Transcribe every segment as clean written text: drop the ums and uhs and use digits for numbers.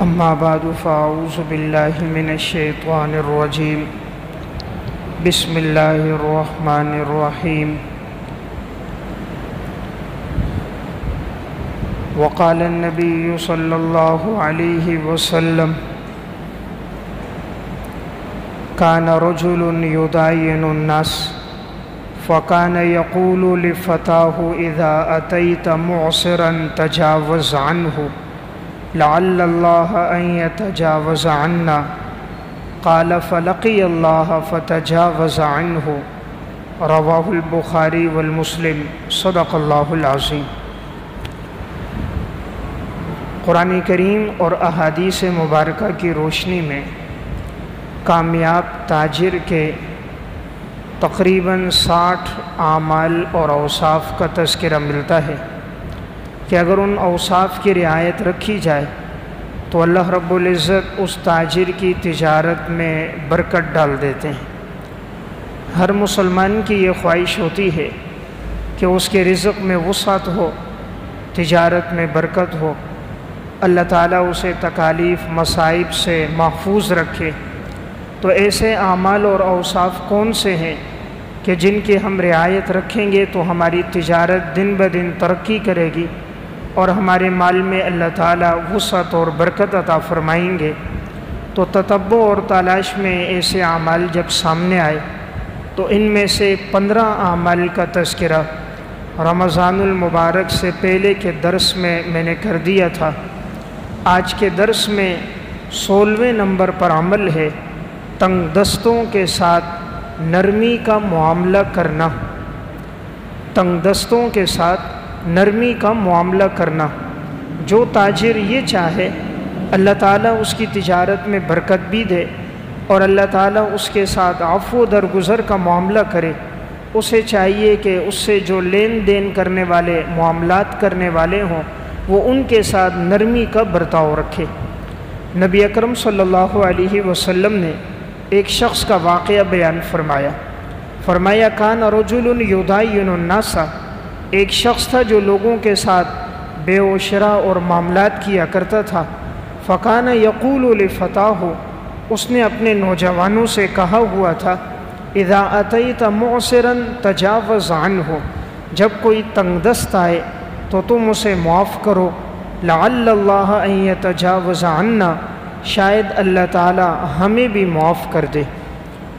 أما بعد فأعوذ بالله من الشيطان الرجيم بسم الله الرحمن الرحيم وقال النبي صلى الله عليه وسلم كان رجل يداين الناس فكان يقول لفتاه إذا أتيت معسرا تجاوز عنه لعل الله أن يتجاوز عنا قال فلقي الله فتجاوز عنه رواه البخاري والمسلم صدق الله العظيم۔ قرآن کریم اور احادیث مبارکہ کی روشنی میں کامیاب تاجر کے تقریباً 60 اعمال اور اوصاف کا تذکرہ ملتا ہے کہ اگر ان اوصاف کی رعایت رکھی جائے تو اللہ رب العزت اس تاجر کی تجارت میں برکت ڈال دیتے ہیں۔ ہر مسلمان کی یہ خواہش ہوتی ہے کہ اس کے رزق میں وسعت ہو، تجارت میں برکت ہو، اللہ تعالیٰ اسے تکالیف مصائب سے محفوظ رکھے۔ تو ایسے اعمال اور اوصاف کون سے ہیں کہ جن کی ہم رعایت رکھیں گے تو ہماری تجارت دن بدن ترقی کرے گی اور ہمارے مال میں اللہ تعالیٰ وسعت اور برکت عطا فرمائیں گے؟ تو تتبع اور تلاش میں ایسے اعمال جب سامنے آئے تو ان میں سے 15 اعمال کا تذکرہ رمضان المبارک سے پہلے کے درس میں نے کر دیا تھا۔ آج کے درس میں 16ویں نمبر پر عمل ہے تنگ دستوں کے ساتھ نرمی کا معاملہ کرنا۔ تنگ دستوں کے ساتھ نرمی کا معاملہ کرنا۔ جو تاجر یہ چاہے اللہ تعالیٰ اس کی تجارت میں برکت بھی دے اور اللہ تعالیٰ اس کے ساتھ عفو و درگزر کا معاملہ کرے، اسے چاہیے کہ اس سے جو لین دین کرنے والے معاملات کرنے والے ہوں وہ ان کے ساتھ نرمی کا برتاؤ رکھے۔ نبی اکرم صلی اللہ علیہ وسلم نے ایک شخص کا واقعہ بیان فرمایا کان رجل یداین الناس، ایک شخص تھا جو لوگوں کے ساتھ بے و شراء اور معاملات کیا کرتا تھا۔ فکان یقول لفتاہ، اس نے اپنے نوجوانوں سے کہا ہوا تھا اذا اتیت معسرا تجاوز عنہ، جب کوئی تنگ دست آئے تو تم اسے معاف کرو، لعل اللہ ان یتجاوز عنا، شاید اللہ تعالی ہمیں بھی معاف کر دے۔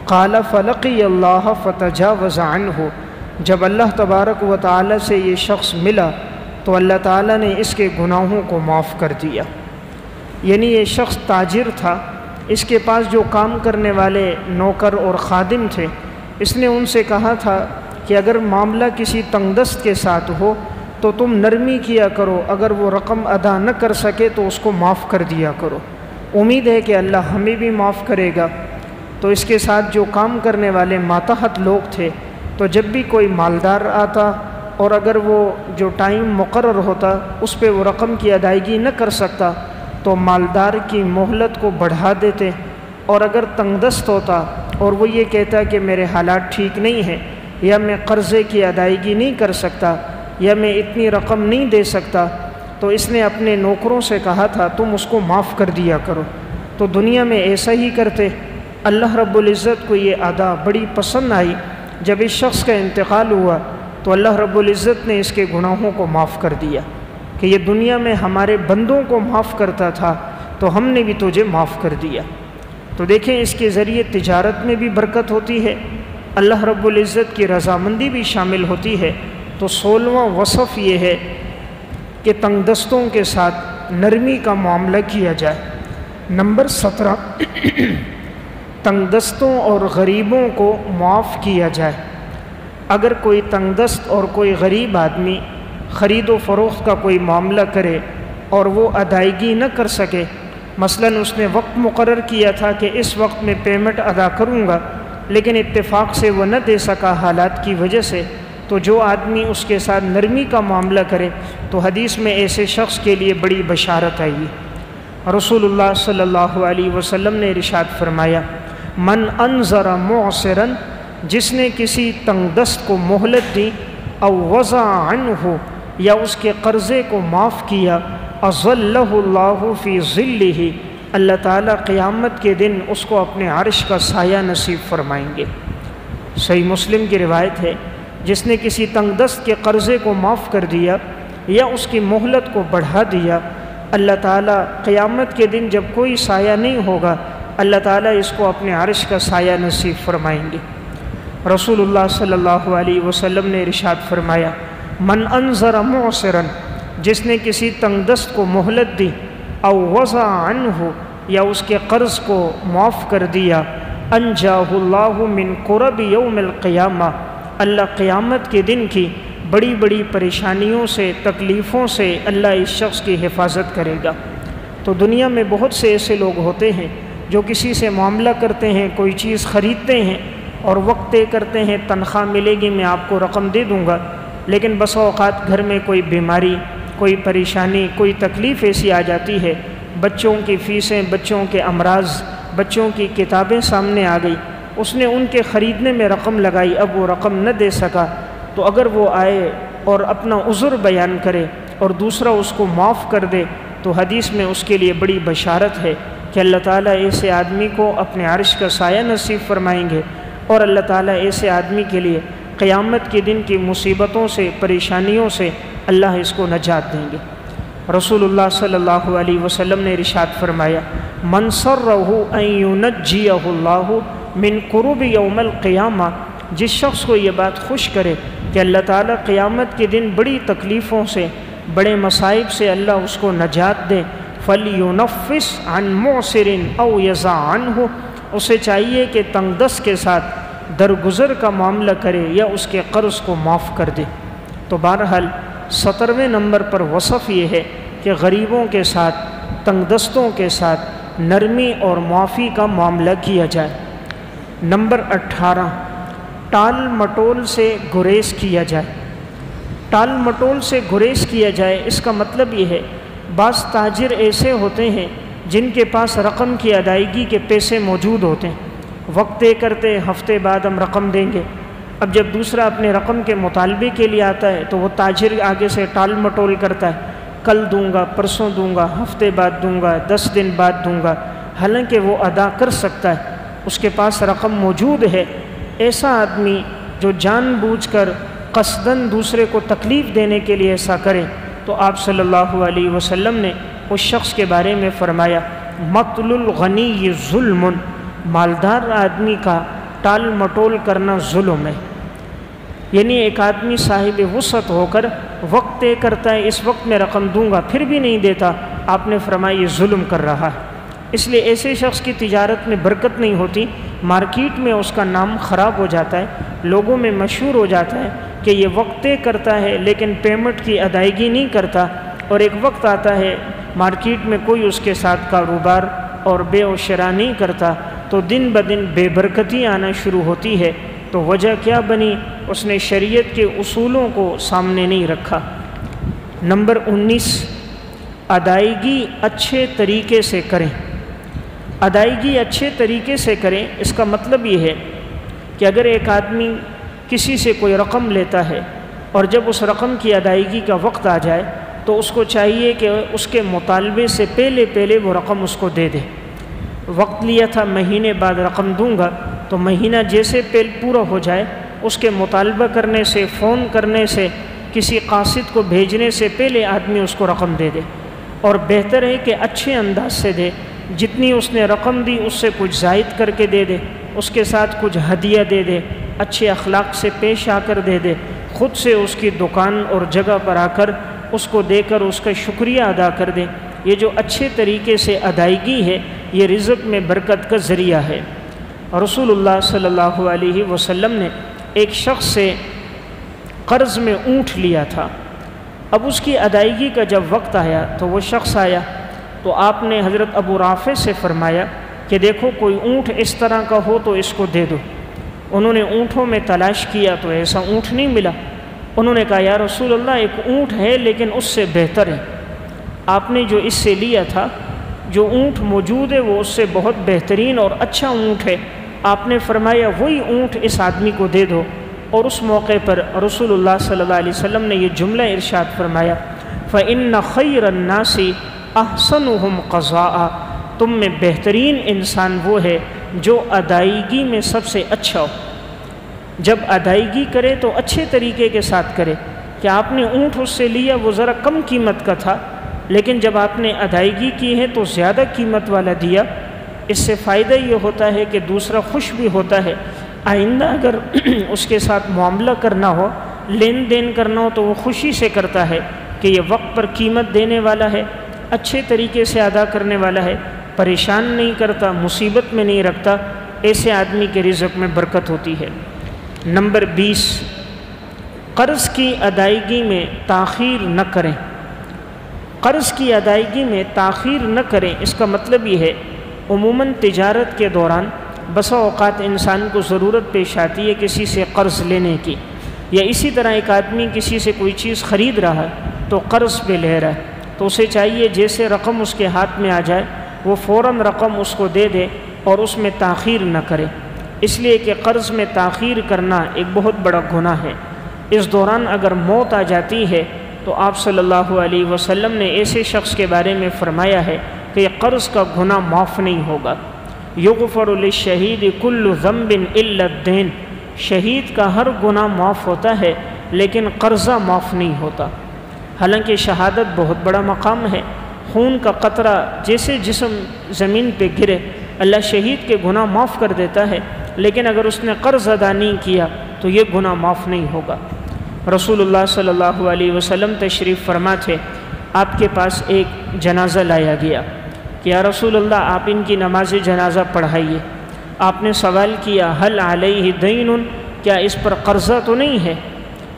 قال فلقی اللہ فتجاوز عنہ، جب اللہ تبارک و تعالی سے یہ شخص ملا تو اللہ تعالی نے اس کے گناہوں کو معاف کر دیا۔ یعنی یہ شخص تاجر تھا، اس کے پاس جو کام کرنے والے نوکر اور خادم تھے، اس نے ان سے کہا تھا کہ اگر معاملہ کسی تنگ دست کے ساتھ ہو تو تم نرمی کیا کرو، اگر وہ رقم ادا نہ کر سکے تو اس کو معاف کر دیا کرو، امید ہے کہ اللہ ہمیں بھی معاف کرے گا۔ تو اس کے ساتھ جو کام کرنے والے ماتحت لوگ تھے، تو جب بھی کوئی مالدار آتا اور اگر وہ جو ٹائم مقرر ہوتا اس پہ وہ رقم کی ادائیگی نہ کر سکتا تو مالدار کی مہلت کو بڑھا دیتے، اور اگر تنگ دست ہوتا اور وہ یہ کہتا کہ میرے حالات ٹھیک نہیں ہیں، یا میں قرضے کی ادائیگی نہیں کر سکتا، یا میں اتنی رقم نہیں دے سکتا، تو اس نے اپنے نوکروں سے کہا تھا تم اس کو معاف کر دیا کرو۔ تو دنیا میں ایسا ہی کرتے۔ اللہ رب العزت کو یہ ادا بڑی پسند آئی۔ جب اس شخص کا انتقال ہوا تو اللہ رب العزت نے اس کے گناہوں کو معاف کر دیا کہ یہ دنیا میں ہمارے بندوں کو معاف کرتا تھا تو ہم نے بھی تجھے معاف کر دیا۔ تو دیکھیں اس کے ذریعے تجارت میں بھی برکت ہوتی ہے، اللہ رب العزت کی رضامندی بھی شامل ہوتی ہے۔ تو 16واں وصف یہ ہے کہ تنگ دستوں کے ساتھ نرمی کا معاملہ کیا جائے۔ نمبر 17 تنگ دستوں اور غریبوں کو معاف کیا جائے۔ اگر کوئی تنگ دست اور کوئی غریب آدمی خرید و فروخت کا کوئی معاملہ کرے اور وہ ادائیگی نہ کر سکے، مثلاً اس نے وقت مقرر کیا تھا کہ اس وقت میں پیمنٹ ادا کروں گا لیکن اتفاق سے وہ نہ دے سکا حالات کی وجہ سے، تو جو آدمی اس کے ساتھ نرمی کا معاملہ کرے تو حدیث میں ایسے شخص کے لیے بڑی بشارت آئی۔ رسول اللہ صلی اللہ علیہ وسلم نے ارشاد فرمایا من انظر معسرا، جس نے کسی تنگ دست کو مہلت دی، او وضع عنہ، یا اس کے قرضے کو معاف کیا، اظلہ اللہ فی ظلہ، اللہ تعالیٰ قیامت کے دن اس کو اپنے عرش کا سایہ نصیب فرمائیں گے۔ صحیح مسلم کی روایت ہے، جس نے کسی تنگ دست کے قرضے کو معاف کر دیا یا اس کی مہلت کو بڑھا دیا، اللہ تعالیٰ قیامت کے دن جب کوئی سایہ نہیں ہوگا، اللہ تعالیٰ اس کو اپنے عرش کا سایہ نصیب فرمائیں گے۔ رسول اللہ صلی اللہ علیہ وسلم نے ارشاد فرمایا، من انظر معسرا، جس نے کسی تنگ دست کو مہلت دی، او وضع عنہ، یا اس کے قرض کو معاف کر دیا، انجاہ اللہ من قرب یوم القیامہ، اللہ قیامت کے دن کی بڑی بڑی پریشانیوں سے، تکلیفوں سے اللہ اس شخص کی حفاظت کرے گا۔ تو دنیا میں بہت سے ایسے لوگ ہوتے ہیں جو کسی سے معاملہ کرتے ہیں، کوئی چیز خریدتے ہیں اور وقت طے کرتے ہیں تنخواہ ملے گی میں آپ کو رقم دے دوں گا، لیکن بسا اوقات گھر میں کوئی بیماری، کوئی پریشانی، کوئی تکلیف ایسی آ جاتی ہے، بچوں کی فیسیں، بچوں کے امراض، بچوں کی کتابیں سامنے آ گئی، اس نے ان کے خریدنے میں رقم لگائی، اب وہ رقم نہ دے سکا، تو اگر وہ آئے اور اپنا عذر بیان کرے اور دوسرا اس کو معاف کر دے، تو حدیث میں اس کے لیے بڑی بشارت ہے کہ اللہ تعالیٰ ایسے آدمی کو اپنے عرش کا سایہ نصیب فرمائیں گے، اور اللہ تعالیٰ ایسے آدمی کے لیے قیامت کے دن کی مصیبتوں سے، پریشانیوں سے اللہ اس کو نجات دیں گے۔ رسول اللہ صلی اللہ علیہ وسلم نے ارشاد فرمایا، من سرہ ان ینجیہ اللہ من قرب یوم القیامہ، جس شخص کو یہ بات خوش کرے کہ اللہ تعالیٰ قیامت کے دن بڑی تکلیفوں سے، بڑے مصائب سے اللہ اس کو نجات دے، فَلْيُنَفِّسْ عَنْ مُعْسِرٍ أَوْ يَزَعْ عَنْهُ، اسے چاہیے کہ تنگ دست کے ساتھ درگزر کا معاملہ کرے یا اس کے قرض کو معاف کر دے۔ تو بہرحال 17ویں نمبر پر وصف یہ ہے کہ غریبوں کے ساتھ، تنگ دستوں کے ساتھ نرمی اور معافی کا معاملہ کیا جائے۔ نمبر 18، ٹال مٹول سے گریز کیا جائے۔ ٹال مٹول سے گریز کیا جائے، اس کا مطلب یہ ہے، بعض تاجر ایسے ہوتے ہیں جن کے پاس رقم کی ادائیگی کے پیسے موجود ہوتے ہیں، وقت طے کرتے ہفتے بعد ہم رقم دیں گے۔ اب جب دوسرا اپنے رقم کے مطالبے کے لیے آتا ہے تو وہ تاجر آگے سے ٹال مٹول کرتا ہے، کل دوں گا، پرسوں دوں گا، ہفتے بعد دوں گا، 10 دن بعد دوں گا، حالانکہ وہ ادا کر سکتا ہے، اس کے پاس رقم موجود ہے۔ ایسا آدمی جو جان بوجھ کر قصداً دوسرے کو تکلیف دینے کے لیے ایسا کرے، تو آپ صلی اللہ علیہ وسلم نے اس شخص کے بارے میں فرمایا، مطل الغنی ظلم، مالدار آدمی کا ٹال مٹول کرنا ظلم ہے۔ یعنی ایک آدمی صاحب وسعت ہو کر وقت طے کرتا ہے، اس وقت میں رقم دوں گا، پھر بھی نہیں دیتا، آپ نے فرمایا یہ ظلم کر رہا ہے۔ اس لیے ایسے شخص کی تجارت میں برکت نہیں ہوتی، مارکیٹ میں اس کا نام خراب ہو جاتا ہے، لوگوں میں مشہور ہو جاتا ہے کہ یہ وقت طے کرتا ہے لیکن پیمنٹ کی ادائیگی نہیں کرتا، اور ایک وقت آتا ہے مارکیٹ میں کوئی اس کے ساتھ کاروبار اور بے و شراء نہیں کرتا، تو دن بدن بے برکتی آنا شروع ہوتی ہے۔ تو وجہ کیا بنی؟ اس نے شریعت کے اصولوں کو سامنے نہیں رکھا۔ نمبر 19، ادائیگی اچھے طریقے سے کریں۔ ادائیگی اچھے طریقے سے کریں، اس کا مطلب یہ ہے کہ اگر ایک آدمی کسی سے کوئی رقم لیتا ہے اور جب اس رقم کی ادائیگی کا وقت آ جائے تو اس کو چاہیے کہ اس کے مطالبے سے پہلے وہ رقم اس کو دے دے۔ وقت لیا تھا مہینے بعد رقم دوں گا، تو مہینہ جیسے پورا ہو جائے اس کے مطالبہ کرنے سے، فون کرنے سے، کسی قاصد کو بھیجنے سے پہلے آدمی اس کو رقم دے دے، اور بہتر ہے کہ اچھے انداز سے دے، جتنی اس نے رقم دی اس سے کچھ زائد کر کے دے دے، اس کے ساتھ کچھ ہدیہ دے دے، اچھے اخلاق سے پیش آ کر دے دے، خود سے اس کی دکان اور جگہ پر آ کر اس کو دے کر اس کا شکریہ ادا کر دے۔ یہ جو اچھے طریقے سے ادائیگی ہے یہ رزق میں برکت کا ذریعہ ہے۔ رسول اللہ صلی اللہ علیہ وسلم نے ایک شخص سے قرض میں اونٹ لیا تھا، اب اس کی ادائیگی کا جب وقت آیا تو وہ شخص آیا تو آپ نے حضرت ابو رافع سے فرمایا کہ دیکھو کوئی اونٹ اس طرح کا ہو تو اس کو دے دو۔ انہوں نے اونٹوں میں تلاش کیا تو ایسا اونٹ نہیں ملا۔ انہوں نے کہا یا رسول اللہ ایک اونٹ ہے لیکن اس سے بہتر ہے، آپ نے جو اس سے لیا تھا، جو اونٹ موجود ہے وہ اس سے بہت بہترین اور اچھا اونٹ ہے۔ آپ نے فرمایا وہی اونٹ اس آدمی کو دے دو، اور اس موقع پر رسول اللہ صلی اللہ علیہ وسلم نے یہ جملہ ارشاد فرمایا، فإن خیر الناس احسنهم قضاء، تم میں بہترین انسان وہ ہے جو ادائیگی میں سب سے اچھا ہو۔ جب ادائیگی کرے تو اچھے طریقے کے ساتھ کرے کہ آپ نے اونٹ اس سے لیا، وہ ذرا کم قیمت کا تھا، لیکن جب آپ نے ادائیگی کی ہے تو زیادہ قیمت والا دیا۔ اس سے فائدہ یہ ہوتا ہے کہ دوسرا خوش بھی ہوتا ہے، آئندہ اگر اس کے ساتھ معاملہ کرنا ہو، لین دین کرنا ہو، تو وہ خوشی سے کرتا ہے کہ یہ وقت پر قیمت دینے والا ہے، اچھے طریقے سے ادا کرنے والا ہے، پریشان نہیں کرتا، مصیبت میں نہیں رکھتا۔ ایسے آدمی کے رزق میں برکت ہوتی ہے۔ نمبر 20، قرض کی ادائیگی میں تاخیر نہ کریں۔ قرض کی ادائیگی میں تاخیر نہ کریں، اس کا مطلب یہ ہے عموماً تجارت کے دوران بسا اوقات انسان کو ضرورت پیش آتی ہے کسی سے قرض لینے کی، یا اسی طرح ایک آدمی کسی سے کوئی چیز خرید رہا ہے تو قرض پہ لے رہا ہے، تو اسے چاہیے جیسے رقم اس کے ہاتھ میں آ جائے وہ فوراً رقم اس کو دے دے اور اس میں تاخیر نہ کرے، اس لیے کہ قرض میں تاخیر کرنا ایک بہت بڑا گناہ ہے۔ اس دوران اگر موت آ جاتی ہے تو آپ صلی اللہ علیہ وسلم نے ایسے شخص کے بارے میں فرمایا ہے کہ یہ قرض کا گناہ معاف نہیں ہوگا۔ یغفر للشہید کل ذنب الا الدین، شہید کا ہر گناہ معاف ہوتا ہے لیکن قرضہ معاف نہیں ہوتا۔ حالانکہ شہادت بہت بڑا مقام ہے، خون کا قطرہ جیسے جسم زمین پہ گرے اللہ شہید کے گناہ معاف کر دیتا ہے، لیکن اگر اس نے قرض ادا نہیں کیا تو یہ گناہ معاف نہیں ہوگا۔ رسول اللہ صلی اللہ علیہ وسلم تشریف فرما تھے، آپ کے پاس ایک جنازہ لایا گیا کہ یا رسول اللہ آپ ان کی نماز جنازہ پڑھائیے۔ آپ نے سوال کیا حل علیہ دین، کیا اس پر قرضہ تو نہیں ہے؟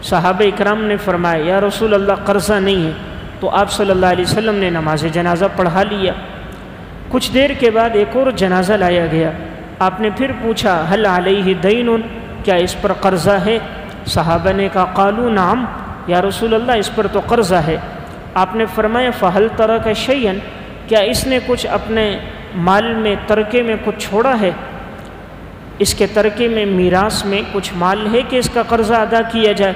صحابہ اکرام نے فرمایا یا رسول اللہ قرضہ نہیں ہے، تو آپ صلی اللہ علیہ وسلم نے نماز جنازہ پڑھا لیا۔ کچھ دیر کے بعد ایک اور جنازہ لایا گیا، آپ نے پھر پوچھا حل علیہ دین، کیا اس پر قرضہ ہے؟ صحابہ نے کہا قالوا نعم یا رسول اللہ اس پر تو قرضہ ہے۔ آپ نے فرمایا فہل ترک شیئا، کیا اس نے کچھ اپنے مال میں ترکے میں کچھ چھوڑا ہے؟ اس کے ترکے میں میراث میں کچھ مال ہے کہ اس کا قرضہ ادا کیا جائے؟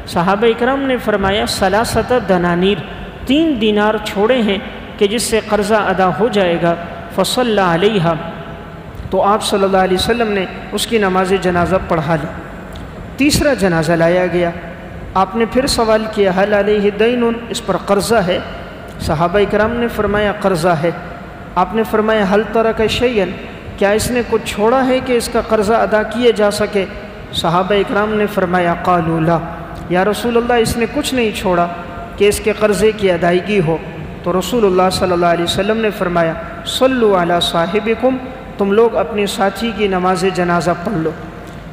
صحابہ اکرام نے فرمایا ثلاثۃ دنانیر، 3 دینار چھوڑے ہیں کہ جس سے قرضہ ادا ہو جائے گا۔ فصلی علیہا، تو آپ صلی اللہ علیہ وسلم نے اس کی نماز جنازہ پڑھا لی۔ تیسرا جنازہ لایا گیا، آپ نے پھر سوال کیا حل علیہ دین، اس پر قرضہ ہے؟ صحابہ اکرام نے فرمایا قرضہ ہے۔ آپ نے فرمایا حل ترک شیئا، کیا اس نے کچھ چھوڑا ہے کہ اس کا قرضہ ادا کیے جا سکے؟ صحابہ اکرام نے فرمایا قالوا لا یا رسول اللہ اس نے کچھ نہیں چھوڑا کہ اس کے قرضے کی ادائیگی ہو۔ تو رسول اللہ صلی اللہ علیہ وسلم نے فرمایا صلوا علی صاحبکم، تم لوگ اپنے ساتھی کی نماز جنازہ پڑھ لو،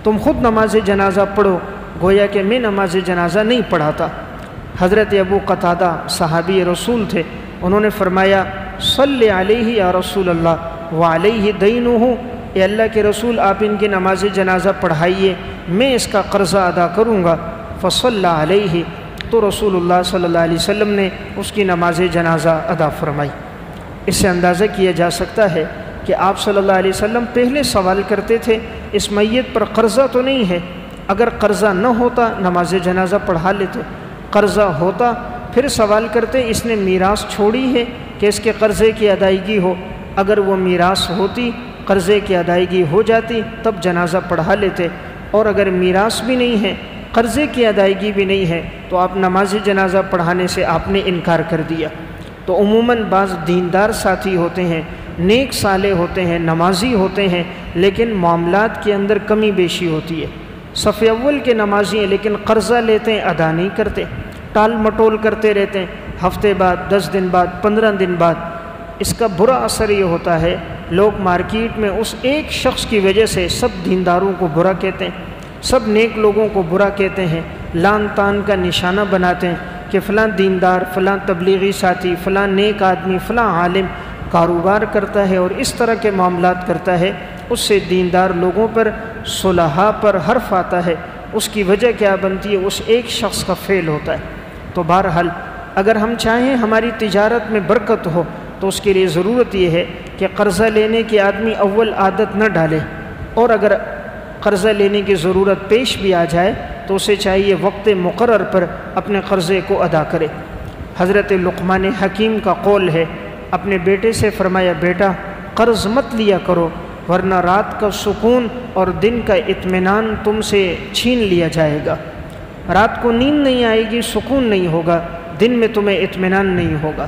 تم خود نماز جنازہ پڑھو، گویا کہ میں نماز جنازہ نہیں پڑھاتا۔ حضرت ابو قتادہ صحابی رسول تھے، انہوں نے فرمایا صلی علیہ یا رسول اللہ وعلیہ دینہ، اے اللہ کے رسول آپ ان کی نماز جنازہ پڑھائیے، میں اس کا قرضہ ادا کروں گا۔ فصلی علیہ، تو رسول اللہ صلی اللہ علیہ وسلم نے اس کی نماز جنازہ ادا فرمائی۔ اس سے اندازہ کیا جا سکتا ہے کہ آپ صلی اللہ علیہ وسلم پہلے سوال کرتے تھے اس میت پر قرضہ تو نہیں ہے؟ اگر قرضہ نہ ہوتا نماز جنازہ پڑھا لیتے، قرضہ ہوتا پھر سوال کرتے اس نے میراث چھوڑی ہے کہ اس کے قرضے کی ادائیگی ہو، اگر وہ میراث ہوتی قرضے کی ادائیگی ہو جاتی تب جنازہ پڑھا لیتے، اور اگر میراث بھی نہیں ہے قرضے کی ادائیگی بھی نہیں ہے تو آپ نماز جنازہ پڑھانے سے آپ نے انکار کر دیا۔ تو عموماً بعض دیندار ساتھی ہوتے ہیں، نیک صالح ہوتے ہیں، نمازی ہوتے ہیں، لیکن معاملات کے اندر کمی بیشی ہوتی ہے۔ صف اول کے نمازی ہیں لیکن قرضہ لیتے ہیں ادا نہیں کرتے، ٹال مٹول کرتے رہتے ہیں، ہفتے بعد 10 دن بعد 15 دن بعد۔ اس کا برا اثر یہ ہوتا ہے لوگ مارکیٹ میں اس ایک شخص کی وجہ سے سب دینداروں کو برا کہتے ہیں، سب نیک لوگوں کو برا کہتے ہیں، لان تان کا نشانہ بناتے ہیں کہ فلاں دیندار، فلاں تبلیغی ساتھی، فلاں نیک آدمی، فلاں عالم کاروبار کرتا ہے اور اس طرح کے معاملات کرتا ہے، اس سے دیندار لوگوں پر، صلحاء پر حرف آتا ہے۔ اس کی وجہ کیا بنتی ہے؟ اس ایک شخص کا فعل ہوتا ہے۔ تو بہرحال اگر ہم چاہیں ہماری تجارت میں برکت ہو تو اس کے لیے ضرورت یہ ہے کہ قرضہ لینے کی آدمی اول عادت نہ ڈالے، اور اگر قرضہ لینے کی ضرورت پیش بھی آ جائے تو اسے چاہیے وقت مقرر پر اپنے قرضے کو ادا کرے۔ حضرت لقمان حکیم کا قول ہے، اپنے بیٹے سے فرمایا بیٹا قرض مت لیا کرو ورنہ رات کا سکون اور دن کا اطمینان تم سے چھین لیا جائے گا۔ رات کو نیند نہیں آئے گی، سکون نہیں ہوگا، دن میں تمہیں اطمینان نہیں ہوگا۔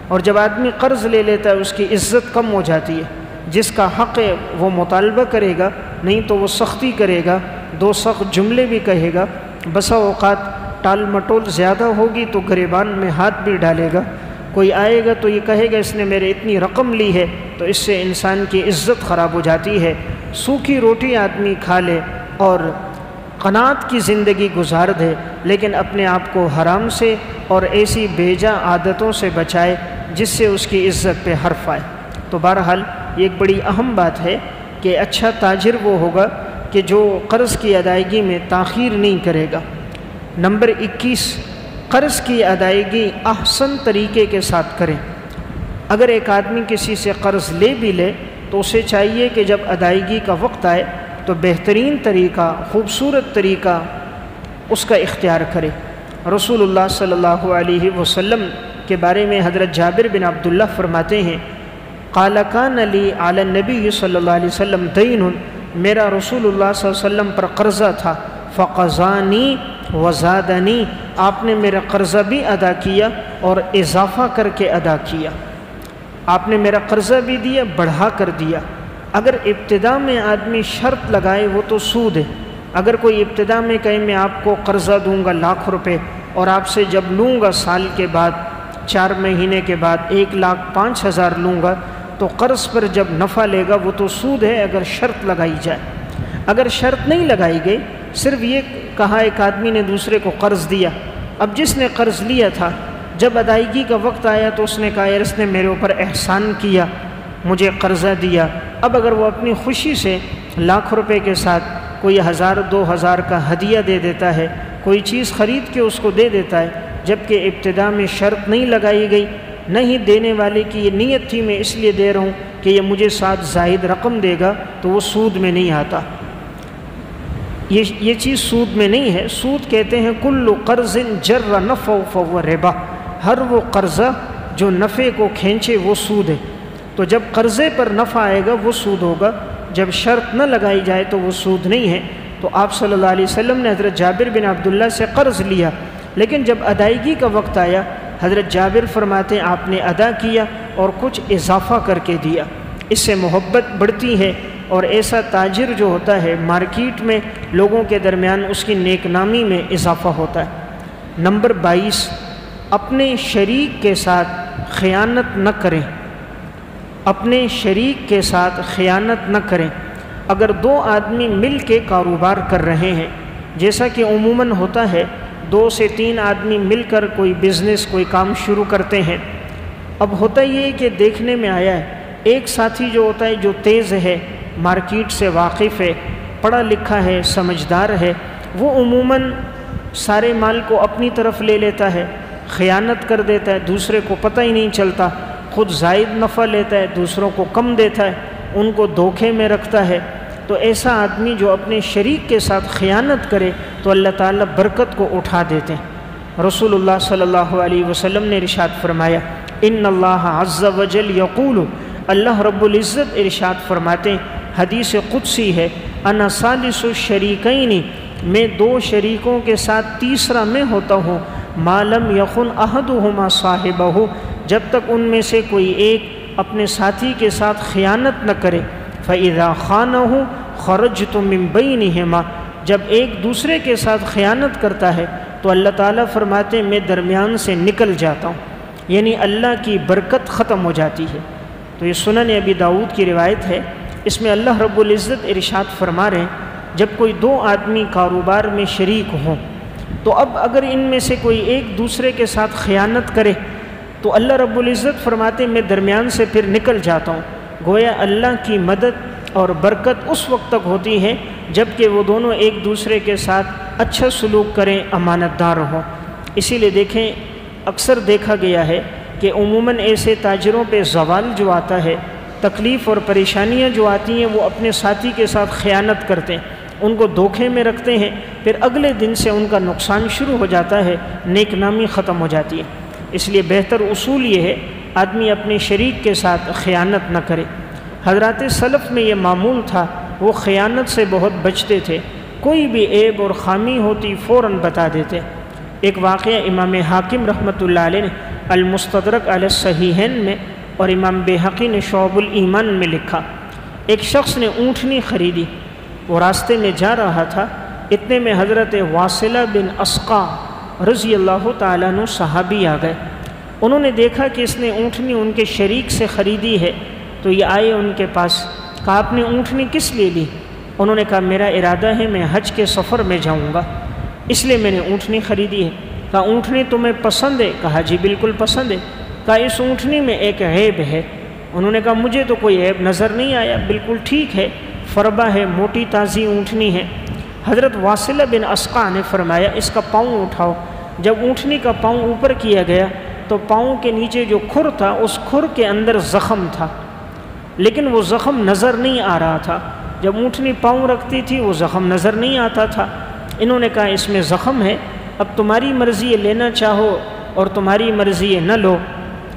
اور جب آدمی قرض لے لیتا ہے اس کی عزت کم ہو جاتی ہے، جس کا حق ہے وہ مطالبہ کرے گا، نہیں تو وہ سختی کرے گا، دو سخت جملے بھی کہے گا، بسا اوقات ٹال مٹول زیادہ ہوگی تو گریبان میں ہاتھ بھی ڈالے گا، کوئی آئے گا تو یہ کہے گا اس نے میرے اتنی رقم لی ہے، تو اس سے انسان کی عزت خراب ہو جاتی ہے۔ سوکھی روٹی آدمی کھا لے اور قناعت کی زندگی گزار دے، لیکن اپنے آپ کو حرام سے اور ایسی بیجا عادتوں سے بچائے جس سے اس کی عزت پہ حرف آئے۔ تو بہرحال یہ ایک بڑی اہم بات ہے کہ اچھا تاجر وہ ہوگا کہ جو قرض کی ادائیگی میں تاخیر نہیں کرے گا۔ نمبر 21، قرض کی ادائیگی احسن طریقے کے ساتھ کریں۔ اگر ایک آدمی کسی سے قرض لے بھی لے تو اسے چاہیے کہ جب ادائیگی کا وقت آئے تو بہترین طریقہ، خوبصورت طریقہ اس کا اختیار کرے۔ رسول اللہ صلی اللہ علیہ وسلم کے بارے میں حضرت جابر بن عبداللہ فرماتے ہیں، قال کان لی علی النبی صلی اللہ علیہ وسلم دین، میرا رسول اللہ صلی اللہ علیہ وسلم پر قرضہ تھا، فقضانی وزادنی، آپ نے میرا قرضہ بھی ادا کیا اور اضافہ کر کے ادا کیا۔ آپ نے میرا قرضہ بھی دیا، بڑھا کر دیا۔ اگر ابتدا میں آدمی شرط لگائے وہ تو سود ہے۔ اگر کوئی ابتدا میں کہے میں آپ کو قرضہ دوں گا 1,00,000 روپے اور آپ سے جب لوں گا سال کے بعد 4 مہینے کے بعد 1,05,000 لوں گا، تو قرض پر جب نفع لے گا وہ تو سود ہے اگر شرط لگائی جائے۔ اگر شرط نہیں لگائی گئی، صرف یہ کہا ایک آدمی نے دوسرے کو قرض دیا، اب جس نے قرض لیا تھا جب ادائیگی کا وقت آیا تو اس نے کہا یار اس نے میرے اوپر احسان کیا، مجھے قرضہ دیا، اب اگر وہ اپنی خوشی سے 1,00,000 روپے کے ساتھ کوئی 1,000-2,000 کا ہدیہ دے دیتا ہے، کوئی چیز خرید کے اس کو دے دیتا ہے، جبکہ ابتدا میں شرط نہیں لگائی گئی، نہیں دینے والے کی یہ نیت تھی میں اس لیے دے رہا ہوں کہ یہ مجھے ساتھ زائد رقم دے گا، تو وہ سود میں نہیں آتا۔ یہ چیز سود میں نہیں ہے۔ سود کہتے ہیں کل قرض جر نفع فهو ربا، ہر وہ قرضہ جو نفع کو کھینچے وہ سود ہے۔ تو جب قرضے پر نفع آئے گا وہ سود ہوگا، جب شرط نہ لگائی جائے تو وہ سود نہیں ہے۔ تو آپ صلی اللہ علیہ وسلم نے حضرت جابر بن عبداللہ سے قرض لیا، لیکن جب ادائیگی کا وقت آیا حضرت جابر فرماتے ہیں آپ نے ادا کیا اور کچھ اضافہ کر کے دیا۔ اس سے محبت بڑھتی ہے، اور ایسا تاجر جو ہوتا ہے مارکیٹ میں لوگوں کے درمیان اس کی نیک نامی میں اضافہ ہوتا ہے۔ نمبر 22، اپنے شریک کے ساتھ خیانت نہ کریں۔ اپنے شریک کے ساتھ خیانت نہ کریں۔ اگر 2 آدمی مل کے کاروبار کر رہے ہیں، جیسا کہ عموماً ہوتا ہے 2 سے 3 آدمی مل کر کوئی بزنس کوئی کام شروع کرتے ہیں، اب ہوتا یہ ہے کہ دیکھنے میں آیا ہے ایک ساتھی جو ہوتا ہے جو تیز ہے، مارکیٹ سے واقف ہے، پڑھا لکھا ہے، سمجھدار ہے، وہ عموماً سارے مال کو اپنی طرف لے لیتا ہے، خیانت کر دیتا ہے، دوسرے کو پتہ ہی نہیں چلتا، خود زائد نفع لیتا ہے، دوسروں کو کم دیتا ہے، ان کو دھوکے میں رکھتا ہے۔ تو ایسا آدمی جو اپنے شریک کے ساتھ خیانت کرے تو اللہ تعالیٰ برکت کو اٹھا دیتے ہیں۔ رسول اللہ صلی اللہ علیہ وسلم نے ارشاد فرمایا، ان اللہ عز وجل یقول، اللہ رب العزت ارشاد فرماتے ہیں، حدیث قدسی ہے، انا ثالث الشریکین، میں 2 شریکوں کے ساتھ تیسرا میں ہوتا ہوں، ما لم یخن احدہما صاحبہ، جب تک ان میں سے کوئی ایک اپنے ساتھی کے ساتھ خیانت نہ کرے، فاذا خانہ خرجت من بینہما، جب ایک دوسرے کے ساتھ خیانت کرتا ہے تو اللہ تعالیٰ فرماتے ہیں میں درمیان سے نکل جاتا ہوں، یعنی اللہ کی برکت ختم ہو جاتی ہے۔ تو یہ سنن ابی داؤد کی روایت ہے، اس میں اللہ رب العزت ارشاد فرما رہے ہیں جب کوئی 2 آدمی کاروبار میں شریک ہوں تو اب اگر ان میں سے کوئی ایک دوسرے کے ساتھ خیانت کرے تو اللہ رب العزت فرماتے ہیں میں درمیان سے پھر نکل جاتا ہوں۔ گویا اللہ کی مدد اور برکت اس وقت تک ہوتی ہے جب کہ وہ دونوں ایک دوسرے کے ساتھ اچھا سلوک کریں، امانت دار ہوں۔ اسی لیے دیکھیں اکثر دیکھا گیا ہے کہ عموماً ایسے تاجروں پہ زوال جو آتا ہے، تکلیف اور پریشانیاں جو آتی ہیں، وہ اپنے ساتھی کے ساتھ خیانت کرتے ہیں، ان کو دھوکے میں رکھتے ہیں، پھر اگلے دن سے ان کا نقصان شروع ہو جاتا ہے، نیک نامی ختم ہو جاتی ہے۔ اس لیے بہتر اصول یہ ہے آدمی اپنے شریک کے ساتھ خیانت نہ کرے۔ حضرات سلف میں یہ معمول تھا، وہ خیانت سے بہت بچتے تھے، کوئی بھی عیب اور خامی ہوتی فوراً بتا دیتے۔ ایک واقعہ امام حاکم رحمۃ اللہ علیہ نے المستدرک علی الصحیحین میں اور امام بیہقی نے شعب الایمان میں لکھا، ایک شخص نے اونٹنی خریدی، وہ راستے میں جا رہا تھا، اتنے میں حضرت واصلہ بن اسقع رضی اللہ تعالیٰ عنہ صحابی آ گئے۔ انہوں نے دیکھا کہ اس نے اونٹنی ان کے شریک سے خریدی ہے، تو یہ آئے ان کے پاس، کہا آپ نے اونٹنی کس لیے لی؟ انہوں نے کہا میرا ارادہ ہے میں حج کے سفر میں جاؤں گا، اس لیے میں نے اونٹنی خریدی ہے۔ کہا اونٹنی تمہیں پسند ہے؟ کہا جی بالکل پسند ہے۔ کہا اس اونٹنی میں ایک عیب ہے؟ انہوں نے کہا مجھے تو کوئی عیب نظر نہیں آیا، بالکل ٹھیک ہے، فربہ ہے، موٹی تازی اونٹنی ہے۔ حضرت واصلہ بن اسقع نے فرمایا اس کا پاؤں اٹھاؤ۔ جب اونٹنی کا پاؤں اوپر کیا گیا تو پاؤں کے نیچے جو کھر تھا اس کھر کے اندر زخم تھا، لیکن وہ زخم نظر نہیں آ رہا تھا۔ جب اونٹنی پاؤں رکھتی تھی وہ زخم نظر نہیں آتا تھا۔ انہوں نے کہا اس میں زخم ہے، اب تمہاری مرضی ہے لینا چاہو اور تمہاری مرضی ہے نہ لو۔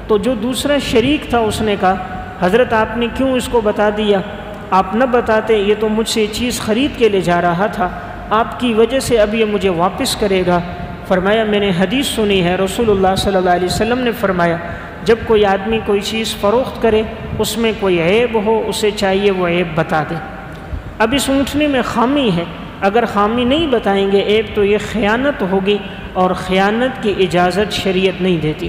تو جو دوسرا شریک تھا اس نے کہا حضرت آپ نے کیوں اس کو بتا دیا؟ آپ نہ بتاتے، یہ تو مجھ سے چیز خرید کے لے جا رہا تھا، آپ کی وجہ سے اب یہ مجھے واپس کرے گا۔ فرمایا میں نے حدیث سنی ہے، رسول اللہ صلی اللہ علیہ وسلم نے فرمایا جب کوئی آدمی کوئی چیز فروخت کرے اس میں کوئی عیب ہو اسے چاہیے وہ عیب بتا دے۔ اب اس اونٹنی میں خامی ہے، اگر خامی نہیں بتائیں گے عیب تو یہ خیانت ہوگی، اور خیانت کی اجازت شریعت نہیں دیتی۔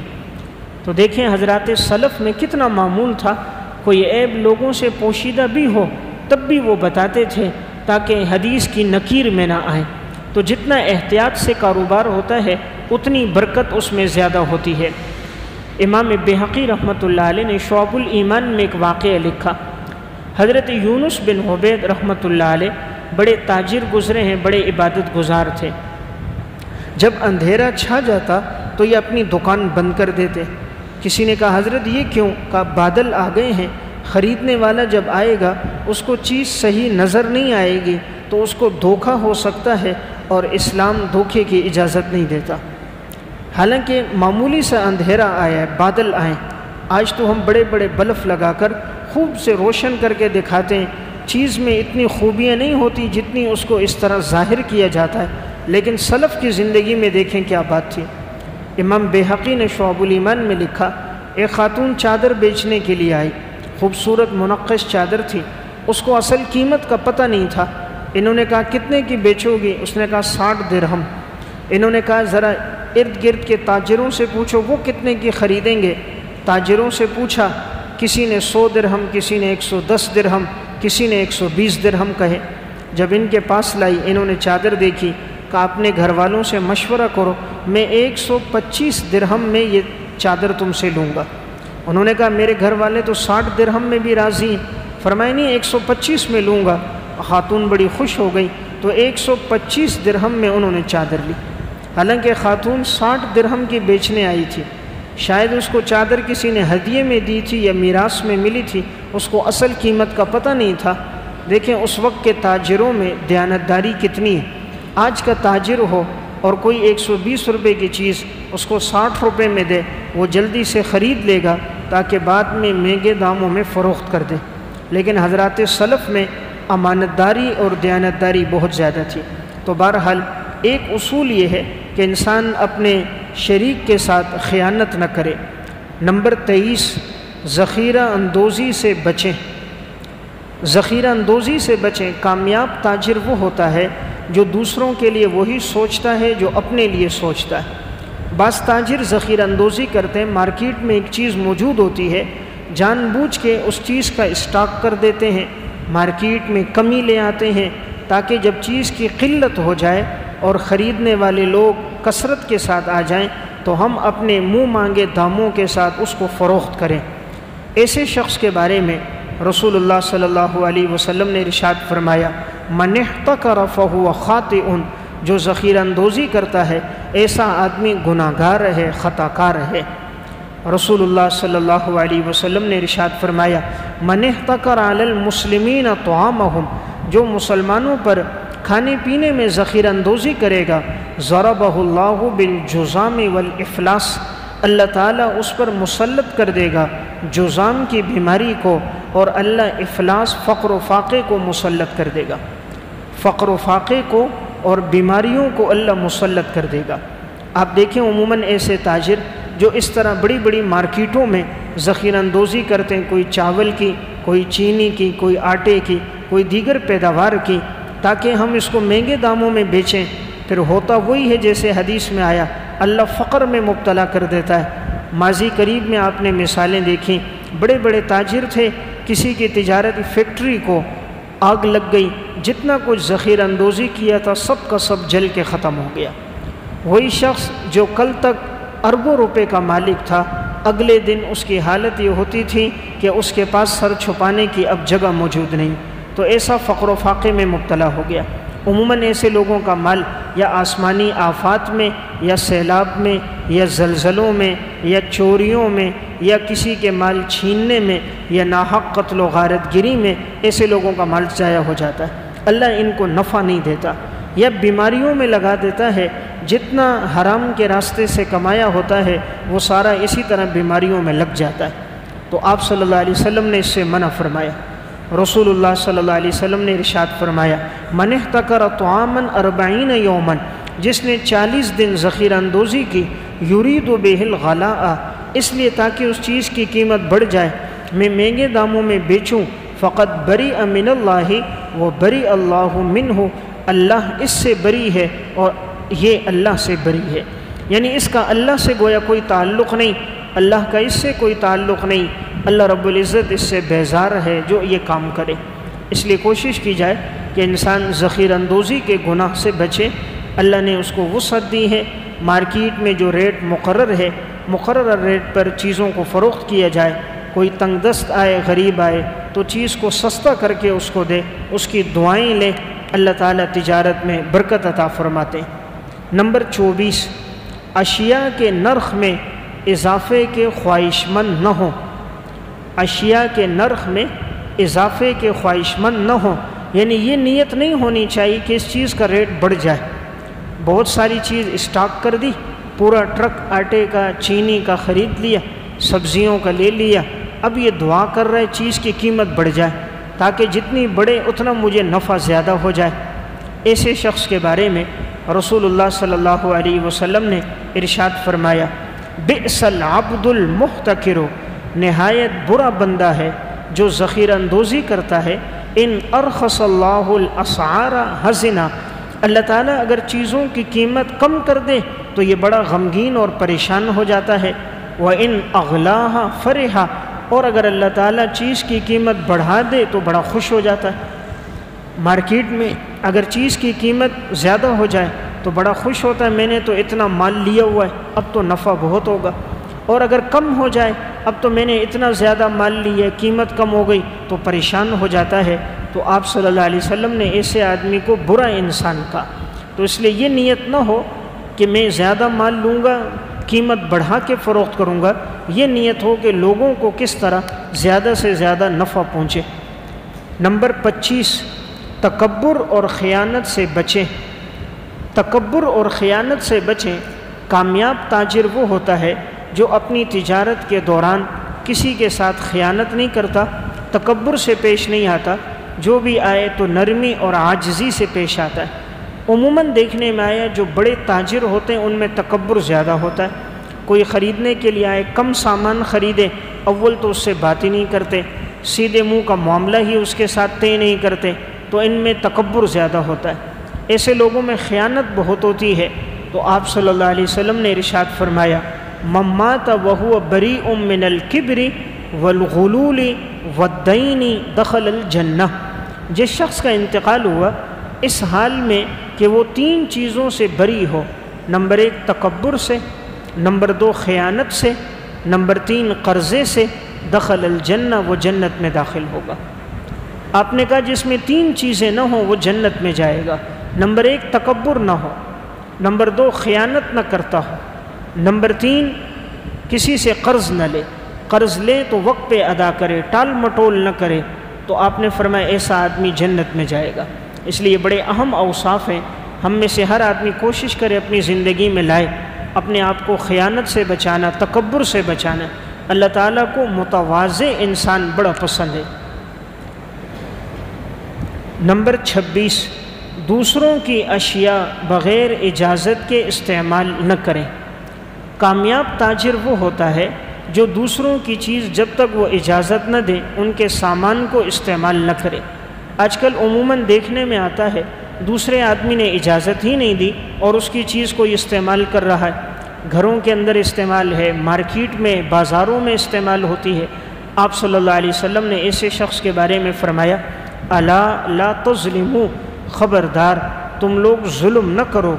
تو دیکھیں حضرات سلف میں کتنا معمول تھا، کوئی عیب لوگوں سے پوشیدہ بھی ہو تب بھی وہ بتاتے تھے تاکہ حدیث کی نکیر میں نہ آئے۔ تو جتنا احتیاط سے کاروبار ہوتا ہے اتنی برکت اس میں زیادہ ہوتی ہے۔ امام بیہقی رحمۃ اللہ علیہ نے شعب الایمان میں ایک واقعہ لکھا، حضرت یونس بن عبید رحمۃ اللہ علیہ بڑے تاجر گزرے ہیں، بڑے عبادت گزار تھے۔ جب اندھیرا چھا جاتا تو یہ اپنی دکان بند کر دیتے۔ کسی نے کہا حضرت یہ کیوں؟ کہا بادل آ گئے ہیں، خریدنے والا جب آئے گا اس کو چیز صحیح نظر نہیں آئے گی تو اس کو دھوکہ ہو سکتا ہے، اور اسلام دھوکے کی اجازت نہیں دیتا۔ حالانکہ معمولی سا اندھیرا آیا ہے، بادل آئیں، آج تو ہم بڑے بڑے بلف لگا کر خوب سے روشن کر کے دکھاتے ہیں، چیز میں اتنی خوبیاں نہیں ہوتی جتنی اس کو اس طرح ظاہر کیا جاتا ہے، لیکن سلف کی زندگی میں دیکھیں کیا بات تھی۔ امام بیہقی نے شعب الایمان میں لکھا، ایک خاتون چادر بیچنے کے لیے آئی، خوبصورت منقش چادر تھی، اس کو اصل قیمت کا پتہ نہیں تھا۔ انہوں نے کہا کتنے کی بیچو گی؟ اس نے کہا 60 درہم۔ انہوں نے کہا ذرا ارد گرد کے تاجروں سے پوچھو وہ کتنے کی خریدیں گے۔ تاجروں سے پوچھا، کسی نے 100 درہم، کسی نے 110 درہم، کسی نے 120 درہم کہے۔ جب ان کے پاس لائی انہوں نے چادر دیکھی، کہا اپنے گھر والوں سے مشورہ کرو، میں 125 درہم میں یہ چادر تم سے لوں گا۔ انہوں نے کہا میرے گھر والے تو 60 درہم میں بھی راضی ہیں۔ فرمایا نہیں 125 میں لوں گا۔ خاتون بڑی خوش ہو گئی تو 125 درہم میں انہوں نے چادر لی۔ حالانکہ خاتون 60 درہم کی بیچنے آئی تھی، شاید اس کو چادر کسی نے ہدیے میں دی تھی یا میراث میں ملی تھی، اس کو اصل قیمت کا پتہ نہیں تھا۔ دیکھیں اس وقت کے تاجروں میں دیانتداری کتنی ہے۔ آج کا تاجر ہو اور کوئی 120 روپے کی چیز اس کو 60 روپے میں دے، وہ جلدی سے خرید لے گا تاکہ بعد میں مہنگے داموں میں فروخت کر دے۔ لیکن حضرات سلف میں امانت داری اور دیانتداری بہت زیادہ تھی۔ تو بہرحال ایک اصول یہ ہے کہ انسان اپنے شریک کے ساتھ خیانت نہ کرے۔ نمبر 23، ذخیرہ اندوزی سے بچیں۔ ذخیرہ اندوزی سے بچیں۔ کامیاب تاجر وہ ہوتا ہے جو دوسروں کے لیے وہی سوچتا ہے جو اپنے لیے سوچتا ہے۔ بعض تاجر ذخیرہ اندوزی کرتے ہیں، مارکیٹ میں ایک چیز موجود ہوتی ہے، جان بوجھ کے اس چیز کا اسٹاک کر دیتے ہیں، مارکیٹ میں کمی لے آتے ہیں تاکہ جب چیز کی قلت ہو جائے اور خریدنے والے لوگ کثرت کے ساتھ آ جائیں تو ہم اپنے منہ مانگے داموں کے ساتھ اس کو فروخت کریں۔ ایسے شخص کے بارے میں رسول اللہ صلی اللہ علیہ وسلم نے ارشاد فرمایا، من احتکر فہو خاطئ، جو ذخیرہ اندوزی کرتا ہے ایسا آدمی گناہ گار ہے، خطا کار ہے۔ رسول اللہ صلی اللہ علیہ وسلم نے ارشاد فرمایا، من احتکر علی المسلمین طعامہم، جو مسلمانوں پر کھانے پینے میں ذخیرہ اندوزی کرے گا، ضربہ اللہ بالجذام والافلاس، اللہ تعالیٰ اس پر مسلط کر دے گا جذام کی بیماری کو، اور اللہ افلاس فقر و فاقے کو مسلط کر دے گا۔ فقر و فاقے کو اور بیماریوں کو اللہ مسلط کر دے گا۔ آپ دیکھیں عموماً ایسے تاجر جو اس طرح بڑی بڑی مارکیٹوں میں ذخیرہ اندوزی کرتے ہیں، کوئی چاول کی، کوئی چینی کی، کوئی آٹے کی، کوئی دیگر پیداوار کی، تاکہ ہم اس کو مہنگے داموں میں بیچیں، پھر ہوتا وہی ہے جیسے حدیث میں آیا، اللہ فقر میں مبتلا کر دیتا ہے۔ ماضی قریب میں آپ نے مثالیں دیکھیں، بڑے بڑے تاجر تھے، کسی کی تجارتی فیکٹری کو آگ لگ گئی، جتنا کچھ ذخیرہ اندوزی کیا تھا سب کا سب جل کے ختم ہو گیا۔ وہی شخص جو کل تک اربوں روپے کا مالک تھا، اگلے دن اس کی حالت یہ ہوتی تھی کہ اس کے پاس سر چھپانے کی اب جگہ موجود نہیں، تو ایسا فقر و فاقے میں مبتلا ہو گیا۔ عموماً ایسے لوگوں کا مال یا آسمانی آفات میں، یا سیلاب میں، یا زلزلوں میں، یا چوریوں میں، یا کسی کے مال چھیننے میں، یا ناحق قتل و غارت گری میں ایسے لوگوں کا مال ضائع ہو جاتا ہے۔ اللہ ان کو نفع نہیں دیتا، یا بیماریوں میں لگا دیتا ہے، جتنا حرام کے راستے سے کمایا ہوتا ہے وہ سارا اسی طرح بیماریوں میں لگ جاتا ہے۔ تو آپ صلی اللہ علیہ وسلم نے اس سے منع فرمایا۔ رسول اللہ صلی اللہ علیہ وسلم نے ارشاد فرمایا، من احتکر طعاما 40 یوما، جس نے 40 دن ذخیرہ اندوزی کی، یرید بہ الغلاء، اس لیے تاکہ اس چیز کی قیمت بڑھ جائے، میں مہنگے داموں میں بیچوں، فقد بریء من اللہ وبریء اللہ منہ، اللہ اس سے بری ہے اور یہ اللہ سے بری ہے، یعنی اس کا اللہ سے گویا کوئی تعلق نہیں، اللہ کا اس سے کوئی تعلق نہیں، اللہ رب العزت اس سے بیزار ہے جو یہ کام کرے۔ اس لیے کوشش کی جائے کہ انسان ذخیرہ اندوزی کے گناہ سے بچے۔ اللہ نے اس کو وسعت دی ہے، مارکیٹ میں جو ریٹ مقرر ہے، مقررہ ریٹ پر چیزوں کو فروخت کیا جائے۔ کوئی تنگ دست آئے، غریب آئے تو چیز کو سستا کر کے اس کو دے، اس کی دعائیں لے، اللہ تعالیٰ تجارت میں برکت عطا فرماتے ہیں۔ نمبر 24، اشیاء کے نرخ میں اضافے کے خواہش مند نہ ہوں۔ اشیاء کے نرخ میں اضافے کے خواہش مند نہ ہوں، یعنی یہ نیت نہیں ہونی چاہیے کہ اس چیز کا ریٹ بڑھ جائے۔ بہت ساری چیز اسٹاک کر دی، پورا ٹرک آٹے کا، چینی کا خرید لیا، سبزیوں کا لے لیا، اب یہ دعا کر رہے چیز کی قیمت بڑھ جائے تاکہ جتنی بڑھے اتنا مجھے نفع زیادہ ہو جائے۔ ایسے شخص کے بارے میں رسول اللہ صلی اللہ علیہ وسلم نے ارشاد فرمایا، بئس العبد المحتکر، نہایت برا بندہ ہے جو ذخیرہ اندوزی کرتا ہے، ان ارخص اللہ الاسعار حزنا، اللہ تعالیٰ اگر چیزوں کی قیمت کم کر دے تو یہ بڑا غمگین اور پریشان ہو جاتا ہے، وَإِنْ أَغْلَاهَا فَرِحَ، اور اگر اللہ تعالیٰ چیز کی قیمت بڑھا دے تو بڑا خوش ہو جاتا ہے۔ مارکیٹ میں اگر چیز کی قیمت زیادہ ہو جائے تو بڑا خوش ہوتا ہے، میں نے تو اتنا مال لیا ہوا ہے، اب تو نفع بہت ہوگا، اور اگر کم ہو جائے، اب تو میں نے اتنا زیادہ مال لیا ہے، قیمت کم ہو گئی تو پریشان ہو جاتا ہے۔ تو آپ صلی اللہ علیہ وسلم نے ایسے آدمی کو برا انسان کہا۔ تو اس لیے یہ نیت نہ ہو کہ میں زیادہ مال لوں گا، قیمت بڑھا کے فروخت کروں گا، یہ نیت ہو کہ لوگوں کو کس طرح زیادہ سے زیادہ نفع پہنچے۔ نمبر 25، تکبر اور خیانت سے بچیں۔ تکبر اور خیانت سے بچیں۔ کامیاب تاجر وہ ہوتا ہے جو اپنی تجارت کے دوران کسی کے ساتھ خیانت نہیں کرتا، تکبر سے پیش نہیں آتا، جو بھی آئے تو نرمی اور عاجزی سے پیش آتا ہے۔ عموماً دیکھنے میں آیا جو بڑے تاجر ہوتے ہیں ان میں تکبر زیادہ ہوتا ہے۔ کوئی خریدنے کے لیے آئے، کم سامان خریدے، اول تو اس سے بات ہی نہیں کرتے، سیدھے منہ کا معاملہ ہی اس کے ساتھ طے نہیں کرتے، تو ان میں تکبر زیادہ ہوتا ہے۔ ایسے لوگوں میں خیانت بہت ہوتی ہے۔ تو آپ صلی اللہ علیہ وسلم نے ارشاد فرمایا، من مات وهو بریء من الکبر والغلول والدین دخل الجنہ، جس شخص کا انتقال ہوا اس حال میں کہ وہ 3 چیزوں سے بری ہو، نمبر 1 تکبر سے، نمبر 2 خیانت سے، نمبر 3 قرضے سے، دخل الجنہ، وہ جنت میں داخل ہوگا۔ آپ نے کہا جس میں 3 چیزیں نہ ہوں وہ جنت میں جائے گا۔ نمبر 1 تکبر نہ ہو، نمبر 2 خیانت نہ کرتا ہو، نمبر 3 کسی سے قرض نہ لے، قرض لے تو وقت پہ ادا کرے، ٹال مٹول نہ کرے۔ تو آپ نے فرمایا ایسا آدمی جنت میں جائے گا۔ اس لیے بڑے اہم اوصاف ہیں، ہم میں سے ہر آدمی کوشش کرے اپنی زندگی میں لائے اپنے آپ کو خیانت سے بچانا، تکبر سے بچانا۔ اللہ تعالیٰ کو متواضع انسان بڑا پسند ہے۔ نمبر 26، دوسروں کی اشیاء بغیر اجازت کے استعمال نہ کریں۔ کامیاب تاجر وہ ہوتا ہے جو دوسروں کی چیز جب تک وہ اجازت نہ دے ان کے سامان کو استعمال نہ کرے۔ آج کل عموماً دیکھنے میں آتا ہے دوسرے آدمی نے اجازت ہی نہیں دی اور اس کی چیز کو استعمال کر رہا ہے، گھروں کے اندر استعمال ہے، مارکیٹ میں، بازاروں میں استعمال ہوتی ہے۔ آپ صلی اللہ علیہ وسلم نے ایسے شخص کے بارے میں فرمایا، الا لا تظلموا، خبردار تم لوگ ظلم نہ کرو،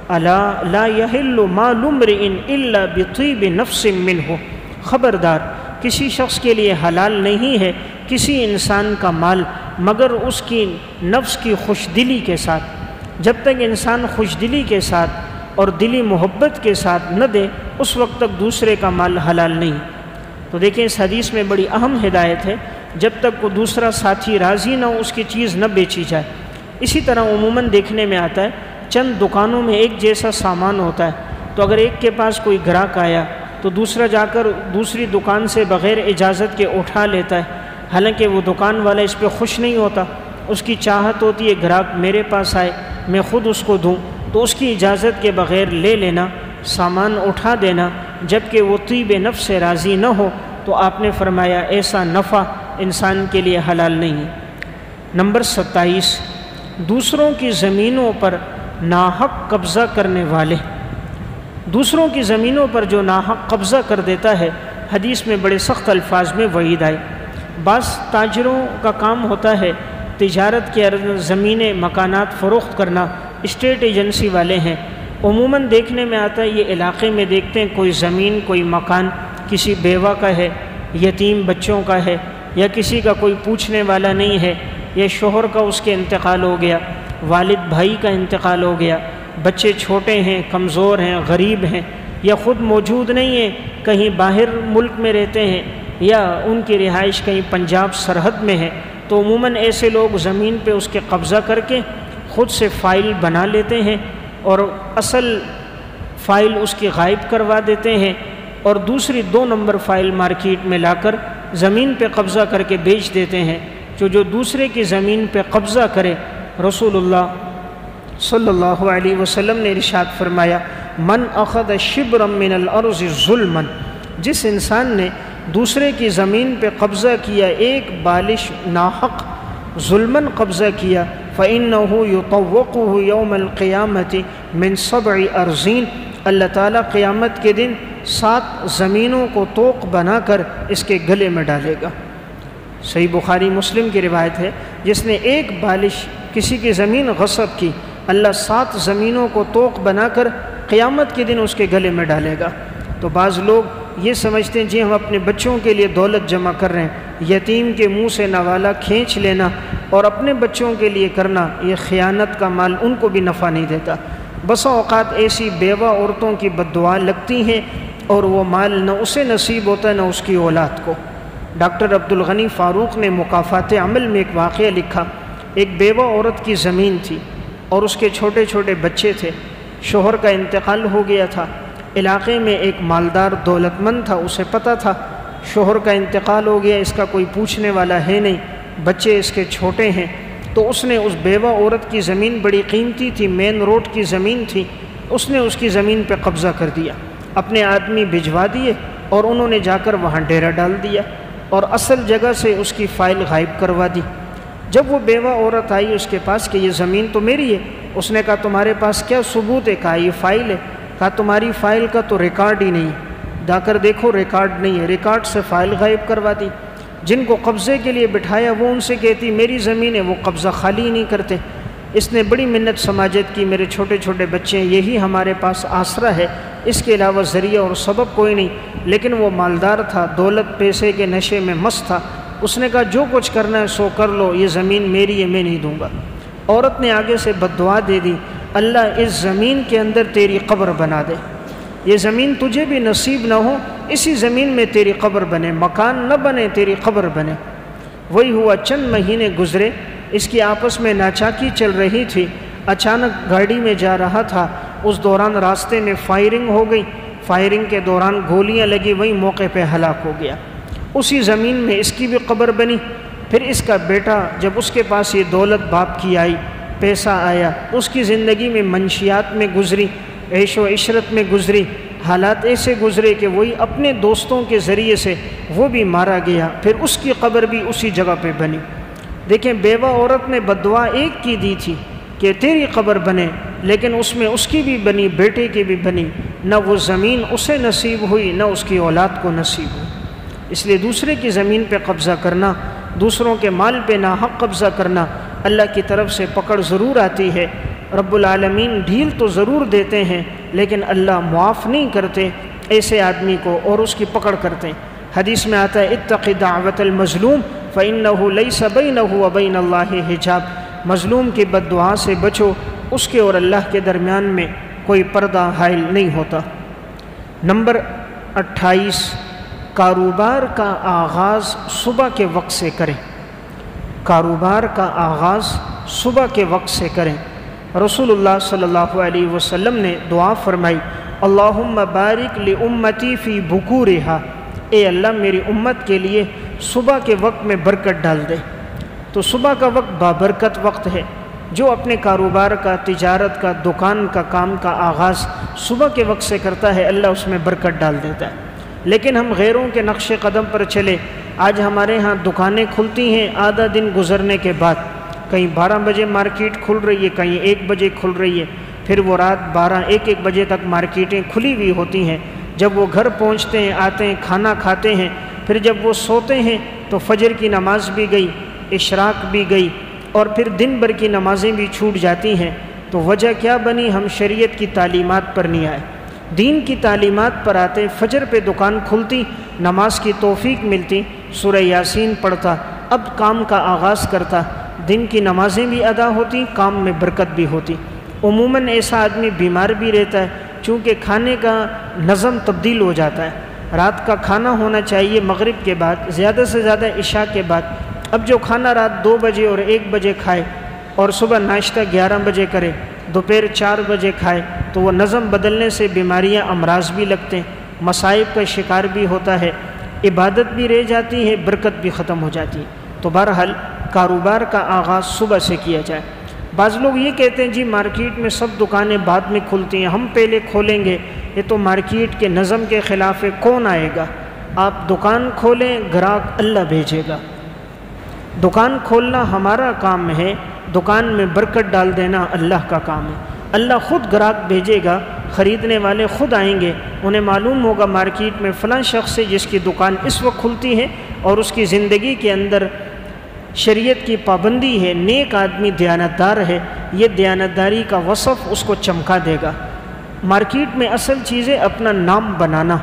الا لا یحل مال امرئ الا بطیب نفس منہ، خبردار کسی شخص کے لیے حلال نہیں ہے کسی انسان کا مال مگر اس کی نفس کی خوش دلی کے ساتھ۔ جب تک انسان خوش دلی کے ساتھ اور دلی محبت کے ساتھ نہ دے اس وقت تک دوسرے کا مال حلال نہیں۔ تو دیکھیں اس حدیث میں بڑی اہم ہدایت ہے، جب تک کوئی دوسرا ساتھی راضی نہ ہو اس کی چیز نہ بیچی جائے۔ اسی طرح عموماً دیکھنے میں آتا ہے چند دکانوں میں ایک جیسا سامان ہوتا ہے، تو اگر ایک کے پاس کوئی گراہک آیا تو دوسرا جا کر دوسری دکان سے بغیر اجازت کے اٹھا لیتا ہے، حالانکہ وہ دکان والا اس پہ خوش نہیں ہوتا، اس کی چاہت ہوتی ہے گراہک میرے پاس آئے میں خود اس کو دوں، تو اس کی اجازت کے بغیر لے لینا، سامان اٹھا دینا، جبکہ وہ طیب نفس سے راضی نہ ہو، تو آپ نے فرمایا ایسا نفع انسان کے لیے حلال نہیں ہے۔ نمبر 27، دوسروں کی زمینوں پر ناحق قبضہ کرنے والے۔ دوسروں کی زمینوں پر جو ناحق قبضہ کر دیتا ہے، حدیث میں بڑے سخت الفاظ میں وعید آئے۔ بعض تاجروں کا کام ہوتا ہے تجارت کے زمینیں مکانات فروخت کرنا، اسٹیٹ ایجنسی والے ہیں، عموماً دیکھنے میں آتا ہے یہ علاقے میں دیکھتے ہیں کوئی زمین کوئی مکان کسی بیوہ کا ہے، یتیم بچوں کا ہے، یا کسی کا کوئی پوچھنے والا نہیں ہے، یا شوہر کا اس کے انتقال ہو گیا، والد بھائی کا انتقال ہو گیا، بچے چھوٹے ہیں، کمزور ہیں، غریب ہیں، یا خود موجود نہیں ہیں، کہیں باہر ملک میں رہتے ہیں، یا ان کی رہائش کہیں پنجاب سرحد میں ہے، تو عموماً ایسے لوگ زمین پہ اس کے قبضہ کر کے خود سے فائل بنا لیتے ہیں اور اصل فائل اس کی غائب کروا دیتے ہیں، اور دوسری 2 نمبر فائل مارکیٹ میں لا کر زمین پہ قبضہ کر کے بیچ دیتے ہیں۔ جو دوسرے کی زمین پہ قبضہ کرے، رسول اللہ صلی اللہ علیہ وسلم نے ارشاد فرمایا، من اخذ شبرا من الارض ظلما، جس انسان نے دوسرے کی زمین پہ قبضہ کیا، ایک بالش ناحق ظلماً قبضہ کیا، فإنه يطوقه يوم القيامة من 7 أرضين، اللہ تعالیٰ قیامت کے دن 7 زمینوں کو طوق بنا کر اس کے گلے میں ڈالے گا۔ صحیح بخاری مسلم کی روایت ہے، جس نے ایک بالش کسی کی زمین غصب کی، اللہ 7 زمینوں کو طوق بنا کر قیامت کے دن اس کے گلے میں ڈالے گا۔ تو بعض لوگ یہ سمجھتے ہیں جی ہم اپنے بچوں کے لیے دولت جمع کر رہے ہیں، یتیم کے منہ سے نوالا کھینچ لینا اور اپنے بچوں کے لیے کرنا، یہ خیانت کا مال ان کو بھی نفع نہیں دیتا۔ بسا اوقات ایسی بیوہ عورتوں کی بددعا لگتی ہیں اور وہ مال نہ اسے نصیب ہوتا ہے نہ اس کی اولاد کو۔ ڈاکٹر عبدالغنی فاروق نے مکافات عمل میں ایک واقعہ لکھا، ایک بیوہ عورت کی زمین تھی اور اس کے چھوٹے چھوٹے بچے تھے، شوہر کا انتقال ہو گیا تھا، علاقے میں ایک مالدار دولت مند تھا، اسے پتہ تھا شوہر کا انتقال ہو گیا، اس کا کوئی پوچھنے والا ہے نہیں، بچے اس کے چھوٹے ہیں، تو اس نے اس بیوہ عورت کی زمین بڑی قیمتی تھی، مین روڈ کی زمین تھی، اس نے اس کی زمین پہ قبضہ کر دیا، اپنے آدمی بھجوا دیے اور انہوں نے جا کر وہاں ڈیرا ڈال دیا اور اصل جگہ سے اس کی فائل غائب کروا دی۔ جب وہ بیوہ عورت آئی اس کے پاس کہ یہ زمین تو میری ہے، اس نے کہا تمہارے پاس کیا ثبوت ہے؟ کہا یہ فائل ہے۔ کہا تمہاری فائل کا تو ریکارڈ ہی نہیں، جا کر دیکھو ریکارڈ نہیں ہے، ریکارڈ سے فائل غائب کروا دی۔ جن کو قبضے کے لیے بٹھایا وہ ان سے کہتی میری زمین ہے، وہ قبضہ خالی نہیں کرتے۔ اس نے بڑی منت سماجت کی، میرے چھوٹے چھوٹے بچے ہیں، یہی ہمارے پاس آسرا ہے، اس کے علاوہ ذریعہ اور سبب کوئی نہیں، لیکن وہ مالدار تھا، دولت پیسے کے نشے میں مست تھا، اس نے کہا جو کچھ کرنا ہے سو کر لو، یہ زمین میری ہے، میں نہیں دوں گا۔ عورت نے آگے سے بددعا دے دی، اللہ اس زمین کے اندر تیری قبر بنا دے، یہ زمین تجھے بھی نصیب نہ ہو، اسی زمین میں تیری قبر بنے، مکان نہ بنے، تیری قبر بنے۔ وہی ہوا، چند مہینے گزرے، اس کی آپس میں ناچاکی چل رہی تھی، اچانک گاڑی میں جا رہا تھا، اس دوران راستے میں فائرنگ ہو گئی، فائرنگ کے دوران گولیاں لگی، وہیں موقع پہ ہلاک ہو گیا۔ اسی زمین میں اس کی بھی قبر بنی۔ پھر اس کا بیٹا جب اس کے پاس یہ دولت باپ کی آئی، پیسہ آیا، اس کی زندگی میں منشیات میں گزری، عیش و عشرت میں گزری، حالات ایسے گزرے کہ وہی اپنے دوستوں کے ذریعے سے وہ بھی مارا گیا، پھر اس کی قبر بھی اسی جگہ پہ بنی۔ دیکھیں بیوہ عورت نے بددعا ایک کی دی تھی کہ تیری قبر بنے، لیکن اس میں اس کی بھی بنی، بیٹے کی بھی بنی، نہ وہ زمین اسے نصیب ہوئی نہ اس کی اولاد کو نصیب ہوئی۔ اس لیے دوسرے کی زمین پہ قبضہ کرنا، دوسروں کے مال پہ ناحق قبضہ کرنا، اللہ کی طرف سے پکڑ ضرور آتی ہے۔ رب العالمین ڈھیل تو ضرور دیتے ہیں، لیکن اللہ معاف نہیں کرتے ایسے آدمی کو اور اس کی پکڑ کرتے ہیں۔ حدیث میں آتا ہے اتق دعوت المظلوم فإنہ لیس بینہ وبین اللہ حجاب، مظلوم کی بد دعا سے بچو، اس کے اور اللہ کے درمیان میں کوئی پردہ حائل نہیں ہوتا۔ نمبر 28، کاروبار کا آغاز صبح کے وقت سے کریں۔ کاروبار کا آغاز صبح کے وقت سے کریں۔ رسول اللہ صلی اللہ علیہ وسلم نے دعا فرمائی، اللہم بارک لامتی فی بکورہا، اے اللہ میری امت کے لیے صبح کے وقت میں برکت ڈال دے۔ تو صبح کا وقت بابرکت وقت ہے۔ جو اپنے کاروبار کا، تجارت کا، دکان کا کام کا آغاز صبح کے وقت سے کرتا ہے، اللہ اس میں برکت ڈال دیتا ہے۔ لیکن ہم غیروں کے نقش قدم پر چلے۔ آج ہمارے ہاں دکانیں کھلتی ہیں آدھا دن گزرنے کے بعد، کہیں 12 بجے مارکیٹ کھل رہی ہے، کہیں 1 بجے کھل رہی ہے، پھر وہ رات 12-1 بجے تک مارکیٹیں کھلی ہوئی ہوتی ہیں۔ جب وہ گھر پہنچتے ہیں، آتے ہیں، کھانا کھاتے ہیں، پھر جب وہ سوتے ہیں تو فجر کی نماز بھی گئی، اشراق بھی گئی، اور پھر دن بھر کی نمازیں بھی چھوٹ جاتی ہیں۔ تو وجہ کیا بنی؟ ہم شریعت کی تعلیمات پر نہیں آئے، دین کی تعلیمات پر آتے، فجر پہ دکان کھلتی، نماز کی توفیق ملتی، سورہ یاسین پڑھتا، اب کام کا آغاز کرتا، دن کی نمازیں بھی ادا ہوتی، کام میں برکت بھی ہوتی۔ عموماً ایسا آدمی بیمار بھی رہتا ہے، چونکہ کھانے کا نظم تبدیل ہو جاتا ہے۔ رات کا کھانا ہونا چاہیے مغرب کے بعد، زیادہ سے زیادہ عشاء کے بعد۔ اب جو کھانا رات 2 بجے اور 1 بجے کھائے اور صبح ناشتہ 11 بجے کرے، دوپہر 4 بجے کھائے، تو وہ نظم بدلنے سے بیماریاں، امراض بھی لگتے ہیں، مصائب کا شکار بھی ہوتا ہے، عبادت بھی رہ جاتی ہے، برکت بھی ختم ہو جاتی ہے۔ تو بہرحال کاروبار کا آغاز صبح سے کیا جائے۔ بعض لوگ یہ کہتے ہیں جی مارکیٹ میں سب دکانیں بعد میں کھلتی ہیں، ہم پہلے کھولیں گے، یہ تو مارکیٹ کے نظم کے خلاف ہے، کون آئے گا؟ آپ دکان کھولیں، گراہک اللہ بھیجے گا۔ دکان کھولنا ہمارا کام ہے، دکان میں برکت ڈال دینا اللہ کا کام ہے۔ اللہ خود گراہک بھیجے گا، خریدنے والے خود آئیں گے، انہیں معلوم ہوگا مارکیٹ میں فلاں شخص ہے جس کی دکان اس وقت کھلتی ہے اور اس کی زندگی کے اندر شریعت کی پابندی ہے، نیک آدمی، دیانتدار ہے، یہ دیانتداری کا وصف اس کو چمکا دے گا۔ مارکیٹ میں اصل چیز ہے اپنا نام بنانا۔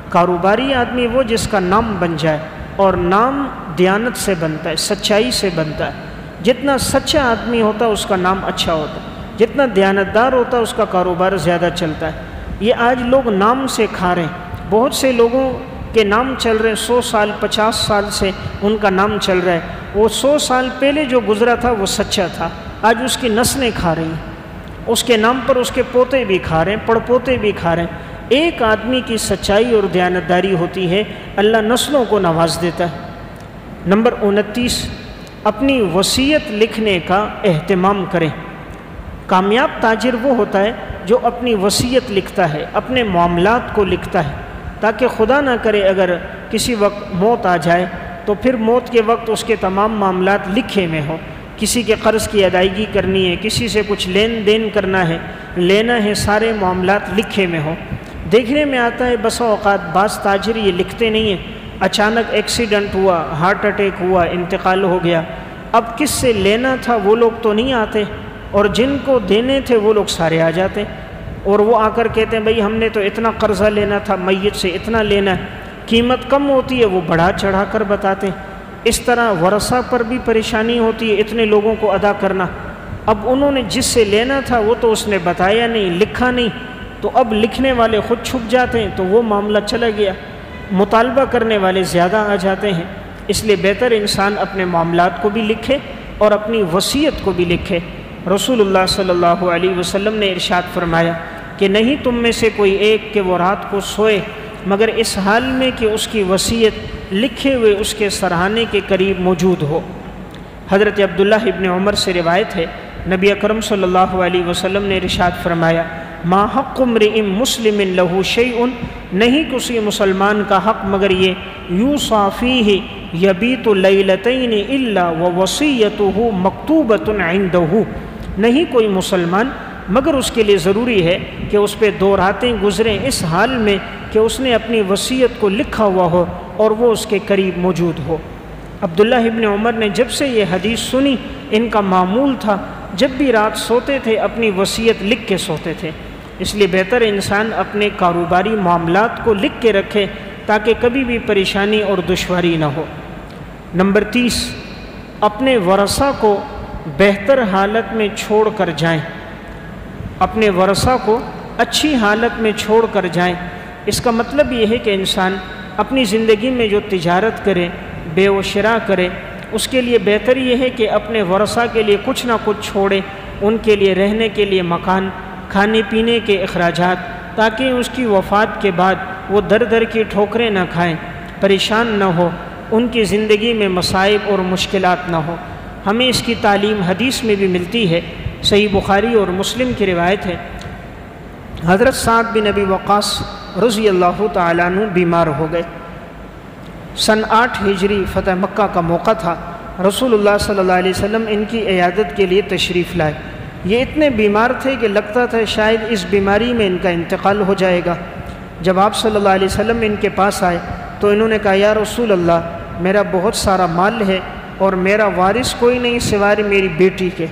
کاروباری آدمی وہ جس کا نام بن جائے، اور نام دیانت سے بنتا ہے، سچائی سے بنتا ہے۔ جتنا سچا آدمی ہوتا ہے اس کا نام اچھا ہوتا ہے، جتنا دیانتدار ہوتا ہے اس کا کاروبار زیادہ چلتا ہے۔ یہ آج لوگ نام سے کھا رہے ہیں، بہت سے لوگوں کے نام چل رہے ہیں، 100 سال 50 سال سے ان کا نام چل رہا ہے۔ وہ 100 سال پہلے جو گزرا تھا وہ سچا تھا، آج اس کی نسلیں کھا رہی ہیں، اس کے نام پر اس کے پوتے بھی کھا رہے ہیں، پڑ پوتے بھی کھا رہے ہیں۔ ایک آدمی کی سچائی اور دیانتداری ہوتی ہے، اللہ نسلوں کو نواز دیتا ہے۔ نمبر 29، اپنی وصیت لکھنے کا اہتمام کریں۔ کامیاب تاجر وہ ہوتا ہے جو اپنی وصیت لکھتا ہے، اپنے معاملات کو لکھتا ہے، تاکہ خدا نہ کرے اگر کسی وقت موت آ جائے تو پھر موت کے وقت اس کے تمام معاملات لکھے میں ہوں۔ کسی کے قرض کی ادائیگی کرنی ہے، کسی سے کچھ لین دین کرنا ہے، لینا ہے، سارے معاملات لکھے میں ہوں۔ دیکھنے میں آتا ہے بسا اوقات بعض تاجر یہ لکھتے نہیں ہیں، اچانک ایکسیڈنٹ ہوا، ہارٹ اٹیک ہوا، انتقال ہو گیا، اب کس سے لینا تھا وہ لوگ تو نہیں آتے، اور جن کو دینے تھے وہ لوگ سارے آ جاتے، اور وہ آ کر کہتے ہیں بھئی ہم نے تو اتنا قرضہ لینا تھا، میت سے اتنا لینا ہے، قیمت کم ہوتی ہے وہ بڑھا چڑھا کر بتاتے ہیں۔ اس طرح ورثہ پر بھی پریشانی ہوتی ہے، اتنے لوگوں کو ادا کرنا۔ اب انہوں نے جس سے لینا تھا وہ تو اس نے بتایا نہیں، لکھا نہیں، تو اب لکھنے والے خود چھپ جاتے ہیں، تو وہ معاملہ چلا گیا، مطالبہ کرنے والے زیادہ آ جاتے ہیں۔ اس لیے بہتر انسان اپنے معاملات کو بھی لکھے اور اپنی وصیت کو بھی لکھے۔ رسول اللہ صلی اللہ علیہ وسلم نے ارشاد فرمایا، کہ نہیں تم میں سے کوئی ایک کہ وہ رات کو سوئے مگر اس حال میں کہ اس کی وصیت لکھے ہوئے اس کے سرہانے کے قریب موجود ہو۔ حضرت عبداللہ ابن عمر سے روایت ہے، نبی اکرم صلی اللہ علیہ وسلم نے ارشاد فرمایا، ما حق امرئ مسلم لہ شیء، نہیں کسی مسلمان کا حق مگر یہ یوصی فیہ یبیت لیلتین الا ووصیتہ مکتوبۃ عندہ، نہیں کوئی مسلمان مگر اس کے لیے ضروری ہے کہ اس پہ 2 راتیں گزریں اس حال میں کہ اس نے اپنی وصیت کو لکھا ہوا ہو اور وہ اس کے قریب موجود ہو۔ عبداللہ ابن عمر نے جب سے یہ حدیث سنی، ان کا معمول تھا جب بھی رات سوتے تھے اپنی وصیت لکھ کے سوتے تھے، اس لیے بہتر انسان اپنے کاروباری معاملات کو لکھ کے رکھے تاکہ کبھی بھی پریشانی اور دشواری نہ ہو۔ نمبر 30، اپنے ورثہ کو بہتر حالت میں چھوڑ کر جائیں، اپنے ورثہ کو اچھی حالت میں چھوڑ کر جائیں۔ اس کا مطلب یہ ہے کہ انسان اپنی زندگی میں جو تجارت کرے، بیع و شراء کرے، اس کے لیے بہتر یہ ہے کہ اپنے ورثہ کے لیے کچھ نہ کچھ چھوڑے، ان کے لیے رہنے کے لیے مکان، کھانے پینے کے اخراجات، تاکہ اس کی وفات کے بعد وہ در در کی ٹھوکریں نہ کھائیں، پریشان نہ ہو، ان کی زندگی میں مصائب اور مشکلات نہ ہو۔ ہمیں اس کی تعلیم حدیث میں بھی ملتی ہے، صحیح بخاری اور مسلم کی روایت ہے، حضرت سعد بن ابی وقاص رضی اللہ تعالیٰ عنہ بیمار ہو گئے۔ سن 8 ہجری فتح مکہ کا موقع تھا، رسول اللہ صلی اللہ علیہ وسلم ان کی عیادت کے لیے تشریف لائے۔ یہ اتنے بیمار تھے کہ لگتا تھا شاید اس بیماری میں ان کا انتقال ہو جائے گا۔ جب آپ صلی اللہ علیہ وسلم ان کے پاس آئے تو انہوں نے کہا، یا رسول اللہ، میرا بہت سارا مال ہے اور میرا وارث کوئی نہیں سوائے میری بیٹی کے،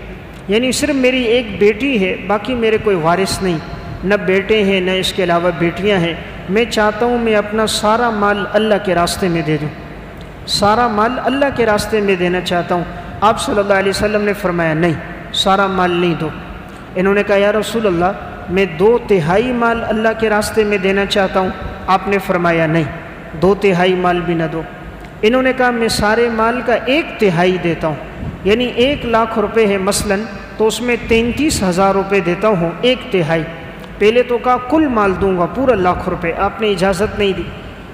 یعنی صرف میری ایک بیٹی ہے، باقی میرے کوئی وارث نہیں، نہ بیٹے ہیں نہ اس کے علاوہ بیٹیاں ہیں۔ میں چاہتا ہوں میں اپنا سارا مال اللہ کے راستے میں دے دوں، سارا مال اللہ کے راستے میں دینا چاہتا ہوں۔ آپ صلی اللہ علیہ وسلم نے فرمایا، نہیں، سارا مال نہیں دو۔ انہوں نے کہا، یا رسول اللہ، میں 2/3 مال اللہ کے راستے میں دینا چاہتا ہوں۔ آپ نے فرمایا، نہیں، 2/3 مال بھی نہ دو۔ انہوں نے کہا، میں سارے مال کا 1/3 دیتا ہوں، یعنی 1 لاکھ روپے ہے مثلاً، تو اس میں 33,000 روپے دیتا ہوں، 1/3۔ پہلے تو کہا کل مال دوں گا پورا 1,00,000 روپے، آپ نے اجازت نہیں دی۔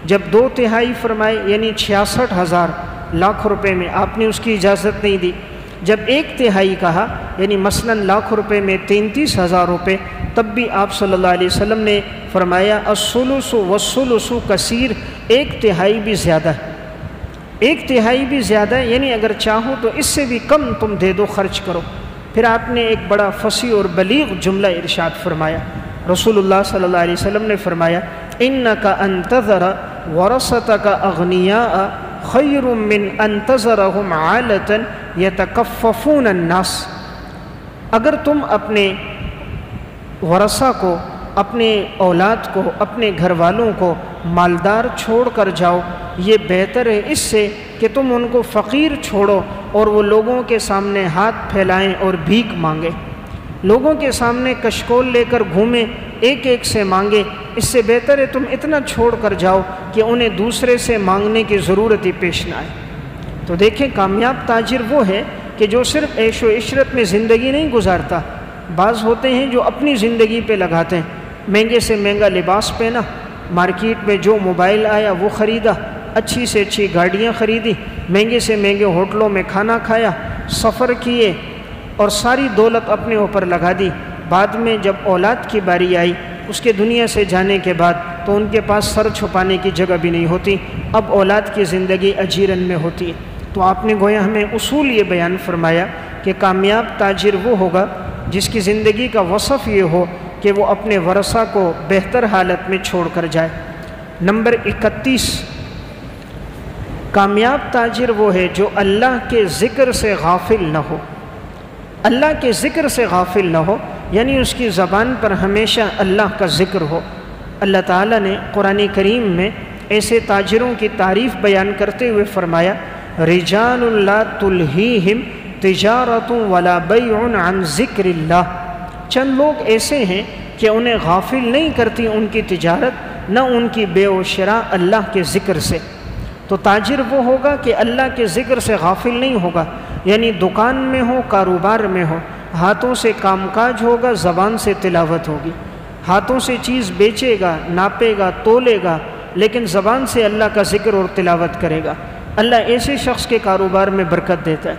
جب 2/3 فرمائے یعنی 66,000 لاکھ روپے میں، آپ نے اس کی اجازت نہیں دی۔ جب 1/3 کہا یعنی مثلاً 1,00,000 روپے میں 33,000 روپے، تب بھی آپ صلی اللہ علیہ وسلم نے فرمایا، الثلث والثلث کثیر، 1/3 بھی زیادہ ہے، 1/3 بھی زیادہ ہے، یعنی اگر چاہو تو اس سے بھی کم تم دے دو، خرچ کرو۔ پھر آپ نے ایک بڑا فصیح اور بلیغ جملہ ارشاد فرمایا۔ رسول اللہ صلی اللہ علیہ وسلم نے فرمایا، اِنَّكَ أَن تَذَرَ وَرَثَتَكَ أَغْنِيَاءَ خَيْرٌ مِّنْ أَن تَذَرَهُمْ عَالَةً يَتَكَفَّفُونَ النَّاسَ، اگر تم اپنے ورثہ کو، اپنے اولاد کو، اپنے گھر والوں کو مالدار چھوڑ کر جاؤ، یہ بہتر ہے اس سے کہ تم ان کو فقیر چھوڑو اور وہ لوگوں کے سامنے ہاتھ پھیلائیں اور بھیک مانگے، لوگوں کے سامنے کشکول لے کر گھومیں، ایک ایک سے مانگے۔ اس سے بہتر ہے تم اتنا چھوڑ کر جاؤ کہ انہیں دوسرے سے مانگنے کی ضرورت ہی پیش نہ آئے۔ تو دیکھیں، کامیاب تاجر وہ ہے کہ جو صرف عیش و عشرت میں زندگی نہیں گزارتا، بعض ہوتے ہیں جو اپنی زندگی پہ لگاتے ہیں، مہنگے سے مہنگا لباس پہنا، مارکیٹ میں جو موبائل آیا وہ خریدا، اچھی سے اچھی گاڑیاں خریدی، مہنگے سے مہنگے ہوٹلوں میں کھانا کھایا، سفر کیے اور ساری دولت اپنے اوپر لگا دی۔ بعد میں جب اولاد کی باری آئی، اس کے دنیا سے جانے کے بعد، تو ان کے پاس سر چھپانے کی جگہ بھی نہیں ہوتی، اب اولاد کی زندگی اجیرن میں ہوتی ہے۔ تو آپ نے گویا ہمیں اصول یہ بیان فرمایا کہ کامیاب تاجر وہ ہوگا جس کی زندگی کا وصف یہ ہو کہ وہ اپنے ورثہ کو بہتر حالت میں چھوڑ کر جائے۔ نمبر 31، کامیاب تاجر وہ ہے جو اللہ کے ذکر سے غافل نہ ہو، اللہ کے ذکر سے غافل نہ ہو، یعنی اس کی زبان پر ہمیشہ اللہ کا ذکر ہو۔ اللہ تعالیٰ نے قرآن کریم میں ایسے تاجروں کی تعریف بیان کرتے ہوئے فرمایا، رجال لا تلہیہم تجارت ولا بیع عن ذکر اللہ، چند لوگ ایسے ہیں کہ انہیں غافل نہیں کرتی ان کی تجارت، نہ ان کی بیع و شراء اللہ کے ذکر سے۔ تو تاجر وہ ہوگا کہ اللہ کے ذکر سے غافل نہیں ہوگا، یعنی دکان میں ہو، کاروبار میں ہو، ہاتھوں سے کام کاج ہوگا، زبان سے تلاوت ہوگی۔ ہاتھوں سے چیز بیچے گا، ناپے گا، تولے گا، لیکن زبان سے اللہ کا ذکر اور تلاوت کرے گا، اللہ ایسے شخص کے کاروبار میں برکت دیتا ہے۔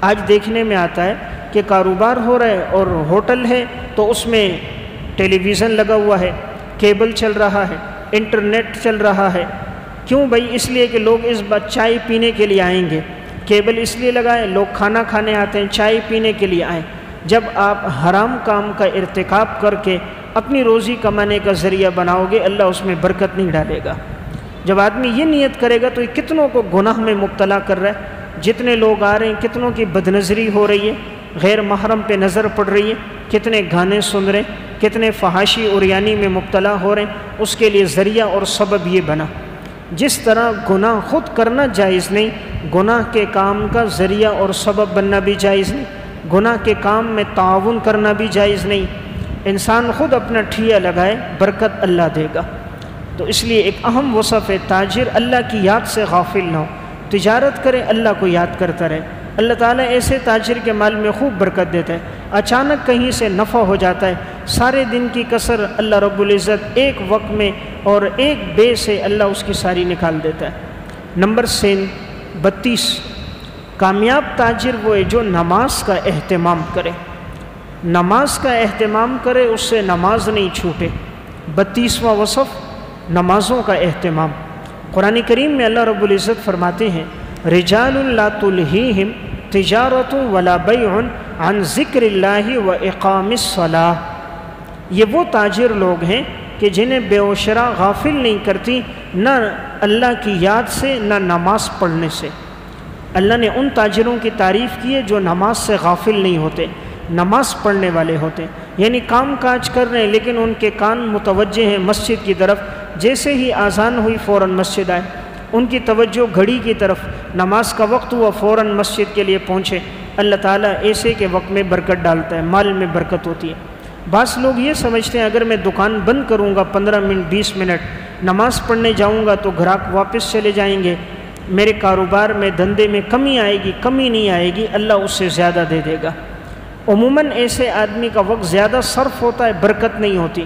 آج دیکھنے میں آتا ہے کہ کاروبار ہو رہا ہے اور ہوٹل ہے تو اس میں ٹیلی ویژن لگا ہوا ہے، کیبل چل رہا ہے، انٹرنیٹ چل رہا ہے۔ کیوں بھائی؟ اس لیے کہ لوگ اس بات چائے پینے کے لیے آئیں گے، کیبل اس لیے لگائے، لوگ کھانا کھانے آتے ہیں، چائے پینے کے لیے آئیں۔ جب آپ حرام کام کا ارتکاب کر کے اپنی روزی کمانے کا ذریعہ بناؤ گے، اللہ اس میں برکت نہیں ڈالے گا۔ جب آدمی یہ نیت کرے گا تو یہ کتنوں کو گناہ میں مبتلا کر رہا ہے۔ جتنے لوگ آ رہے ہیں، کتنوں کی بدنظری ہو رہی ہے، غیر محرم پہ نظر پڑ رہی ہے، کتنے گانے سن رہے ہیں، کتنے فحاشی اور یعنی میں مبتلا ہو رہے ہیں۔ اس کے لیے ذریعہ اور سبب یہ بنا۔ جس طرح گناہ خود کرنا جائز نہیں، گناہ کے کام کا ذریعہ اور سبب بننا بھی جائز نہیں، گناہ کے کام میں تعاون کرنا بھی جائز نہیں۔ انسان خود اپنا ٹھیا لگائے، برکت اللہ دے گا۔ تو اس لیے ایک اہم وصف ہے تاجر اللہ کی یاد سے غافل نہ ہو، تجارت کرے، اللہ کو یاد کرتا رہے۔ اللہ تعالیٰ ایسے تاجر کے مال میں خوب برکت دیتا ہے۔ اچانک کہیں سے نفع ہو جاتا ہے، سارے دن کی کسر اللہ رب العزت ایک وقت میں اور ایک بے سے اللہ اس کی ساری نکال دیتا ہے۔ نمبر 32، کامیاب تاجر وہ ہے جو نماز کا اہتمام کرے، نماز کا اہتمام کرے، اس سے نماز نہیں چھوٹے۔ 32واں وصف نمازوں کا اہتمام۔ قرآن کریم میں اللہ رب العزت فرماتے ہیں رجال لا تلہیہم تجارت ولا بیع عن ذکر اللہ و اقام الصلاۃ، یہ وہ تاجر لوگ ہیں کہ جنہیں بے و شرع غافل نہیں کرتی نہ اللہ کی یاد سے نہ نماز پڑھنے سے۔ اللہ نے ان تاجروں کی تعریف کی ہے جو نماز سے غافل نہیں ہوتے، نماز پڑھنے والے ہوتے ہیں، یعنی کام کاج کر رہے ہیں لیکن ان کے کان متوجہ ہیں مسجد کی طرف، جیسے ہی اذان ہوئی فوراً مسجد آئے، ان کی توجہ گھڑی کی طرف، نماز کا وقت ہوا فوراً مسجد کے لیے پہنچے۔ اللہ تعالیٰ ایسے کے وقت میں برکت ڈالتا ہے، مال میں برکت ہوتی ہے۔ بعض لوگ یہ سمجھتے ہیں اگر میں دکان بند کروں گا 15 منٹ 20 منٹ، نماز پڑھنے جاؤں گا تو گراہک واپس چلے جائیں گے، میرے کاروبار میں دھندے میں کمی آئے گی، کمی نہیں آئے گی، اللہ اس سے زیادہ دے دے گا۔ عموماً ایسے آدمی کا وقت زیادہ صرف ہوتا ہے، برکت نہیں ہوتی۔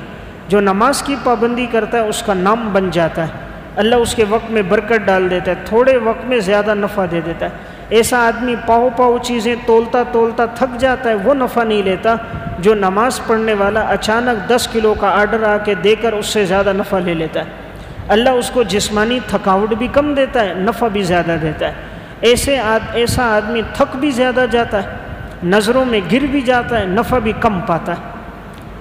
جو نماز کی پابندی کرتا ہے اس کا نام بن جاتا ہے، اللہ اس کے وقت میں برکت ڈال دیتا ہے، تھوڑے وقت میں زیادہ نفع دے دیتا ہے۔ ایسا آدمی پاؤ چیزیں تولتا تولتا تھک جاتا ہے، وہ نفع نہیں لیتا۔ جو نماز پڑھنے والا اچانک 10 کلو کا آرڈر آ کے دے کر اس سے زیادہ نفع لے لیتا ہے، اللہ اس کو جسمانی تھکاوٹ بھی کم دیتا ہے، نفع بھی زیادہ دیتا ہے۔ ایسا آدمی تھک بھی زیادہ جاتا ہے، نظروں میں گر بھی جاتا ہے، نفع بھی کم پاتا ہے۔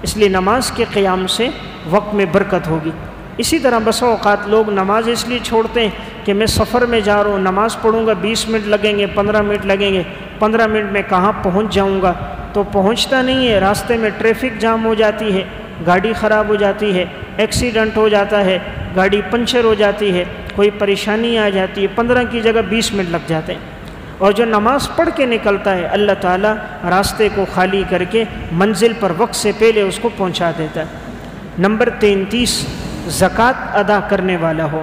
اس لیے نماز کے قیام سے وقت میں برکت ہوگی۔ اسی طرح بسا اوقات لوگ نماز اس لیے چھوڑتے ہیں کہ میں سفر میں جا رہا ہوں، نماز پڑھوں گا 20 منٹ لگیں گے، 15 منٹ لگیں گے، 15 منٹ میں کہاں پہنچ جاؤں گا، تو پہنچتا نہیں ہے، راستے میں ٹریفک جام ہو جاتی ہے، گاڑی خراب ہو جاتی ہے، ایکسیڈنٹ ہو جاتا ہے، گاڑی پنچر ہو جاتی ہے، کوئی پریشانی آ جاتی ہے، 15 کی جگہ 20 منٹ لگ جاتے ہیں۔ اور جو نماز پڑھ کے نکلتا ہے اللہ تعالیٰ راستے کو خالی کر کے منزل پر وقت سے پہلے اس کو پہنچا دیتا ہے۔ نمبر 33، زکوٰۃ ادا کرنے والا ہو،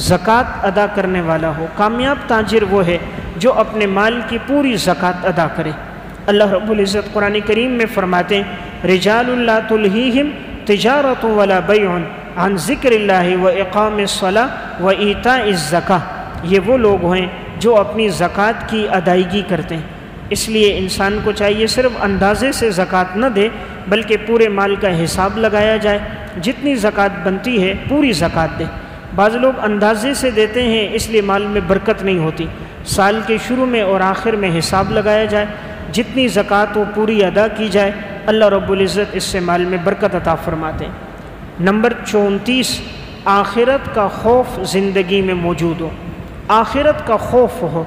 زکوٰۃ ادا کرنے والا ہو۔ کامیاب تاجر وہ ہے جو اپنے مال کی پوری زکوٰۃ ادا کرے۔ اللہ رب العزت قرآن کریم میں فرماتے ہیں رجال لا تلہیہم تجارت ولا بیع عن ذکر اللہ و اقام الصلاۃ و ایتاء الزکاۃ، یہ وہ لوگ ہیں جو اپنی زکوٰۃ کی ادائیگی کرتے ہیں۔ اس لیے انسان کو چاہیے صرف اندازے سے زکوٰۃ نہ دے بلکہ پورے مال کا حساب لگایا جائے، جتنی زکوٰۃ بنتی ہے پوری زکوٰۃ دے۔ بعض لوگ اندازے سے دیتے ہیں اس لیے مال میں برکت نہیں ہوتی۔ سال کے شروع میں اور آخر میں حساب لگایا جائے، جتنی زکوٰۃ وہ پوری ادا کی جائے، اللہ رب العزت اس سے مال میں برکت عطا فرماتے ہیں۔ نمبر 34، آخرت کا خوف زندگی میں موجود ہو، آخرت کا خوف ہو۔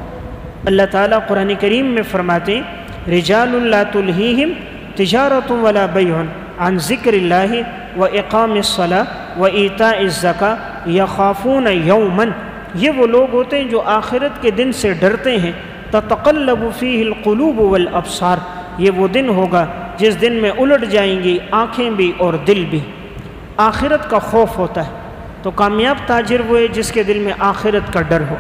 اللہ تعالیٰ قرآن کریم میں فرماتے ہیں رجال لا تلہیہم تجارت ولا بیع عن ذکر اللہ و اقام الصلاۃ و ایتاء الزکاۃ یخافون یوما، یہ وہ لوگ ہوتے ہیں جو آخرت کے دن سے ڈرتے ہیں، تتقلب فیہ القلوب والابصار، یہ وہ دن ہوگا جس دن میں الٹ جائیں گی آنکھیں بھی اور دل بھی۔ آخرت کا خوف ہوتا ہے، تو کامیاب تاجر وہ ہے جس کے دل میں آخرت کا ڈر ہو۔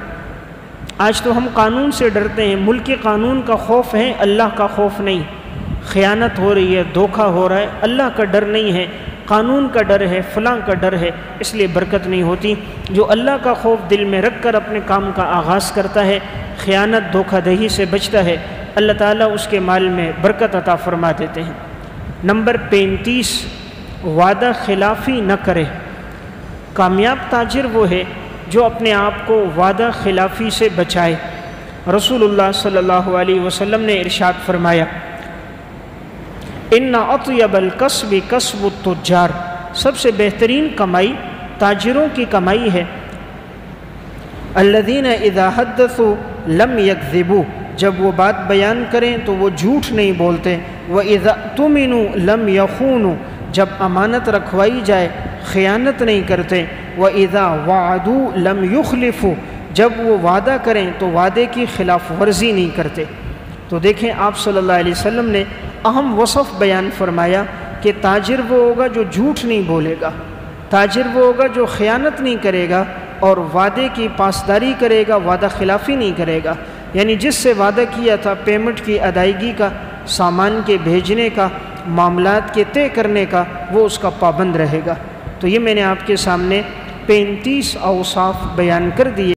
آج تو ہم قانون سے ڈرتے ہیں، ملکی قانون کا خوف ہے، اللہ کا خوف نہیں۔ خیانت ہو رہی ہے، دھوکہ ہو رہا ہے، اللہ کا ڈر نہیں ہے۔ قانون کا ڈر ہے، فلاں کا ڈر ہے، اس لیے برکت نہیں ہوتی۔ جو اللہ کا خوف دل میں رکھ کر اپنے کام کا آغاز کرتا ہے، خیانت دھوکہ دہی سے بچتا ہے، اللہ تعالیٰ اس کے مال میں برکت عطا فرما دیتے ہیں۔ نمبر 35، وعدہ خلافی نہ کرے۔ کامیاب تاجر وہ ہے جو اپنے آپ کو وعدہ خلافی سے بچائے۔ رسول اللہ صلی اللہ علیہ وسلم نے ارشاد فرمایا، ان اطیب الکسب کسب التجار، سب سے بہترین کمائی تاجروں کی کمائی ہے۔ الذین اذا حدثوا لم یکذبوا، جب وہ بات بیان کریں تو وہ جھوٹ نہیں بولتے۔ وَإِذَا اؤْتُمِنُوا لَمْ يَخُونُوا، جب امانت رکھوائی جائے خیانت نہیں کرتے۔ وَإِذَا وَعَدُوا لَمْ يُخْلِفُوا، جب وہ وعدہ کریں تو وعدے کی خلاف ورزی نہیں کرتے۔ تو دیکھیں آپ صلی اللہ علیہ وسلم نے اہم وصف بیان فرمایا کہ تاجر وہ ہوگا جو جھوٹ نہیں بولے گا، تاجر وہ ہوگا جو خیانت نہیں کرے گا اور وعدے کی پاسداری کرے گا، وعدہ خلافی نہیں کرے گا۔ یعنی جس سے وعدہ کیا تھا پیمنٹ کی ادائیگی کا، سامان کے بھیجنے کا، معاملات کے طے کرنے کا، وہ اس کا پابند رہے گا۔ تو یہ میں نے آپ کے سامنے 35 اوصاف بیان کر دیے۔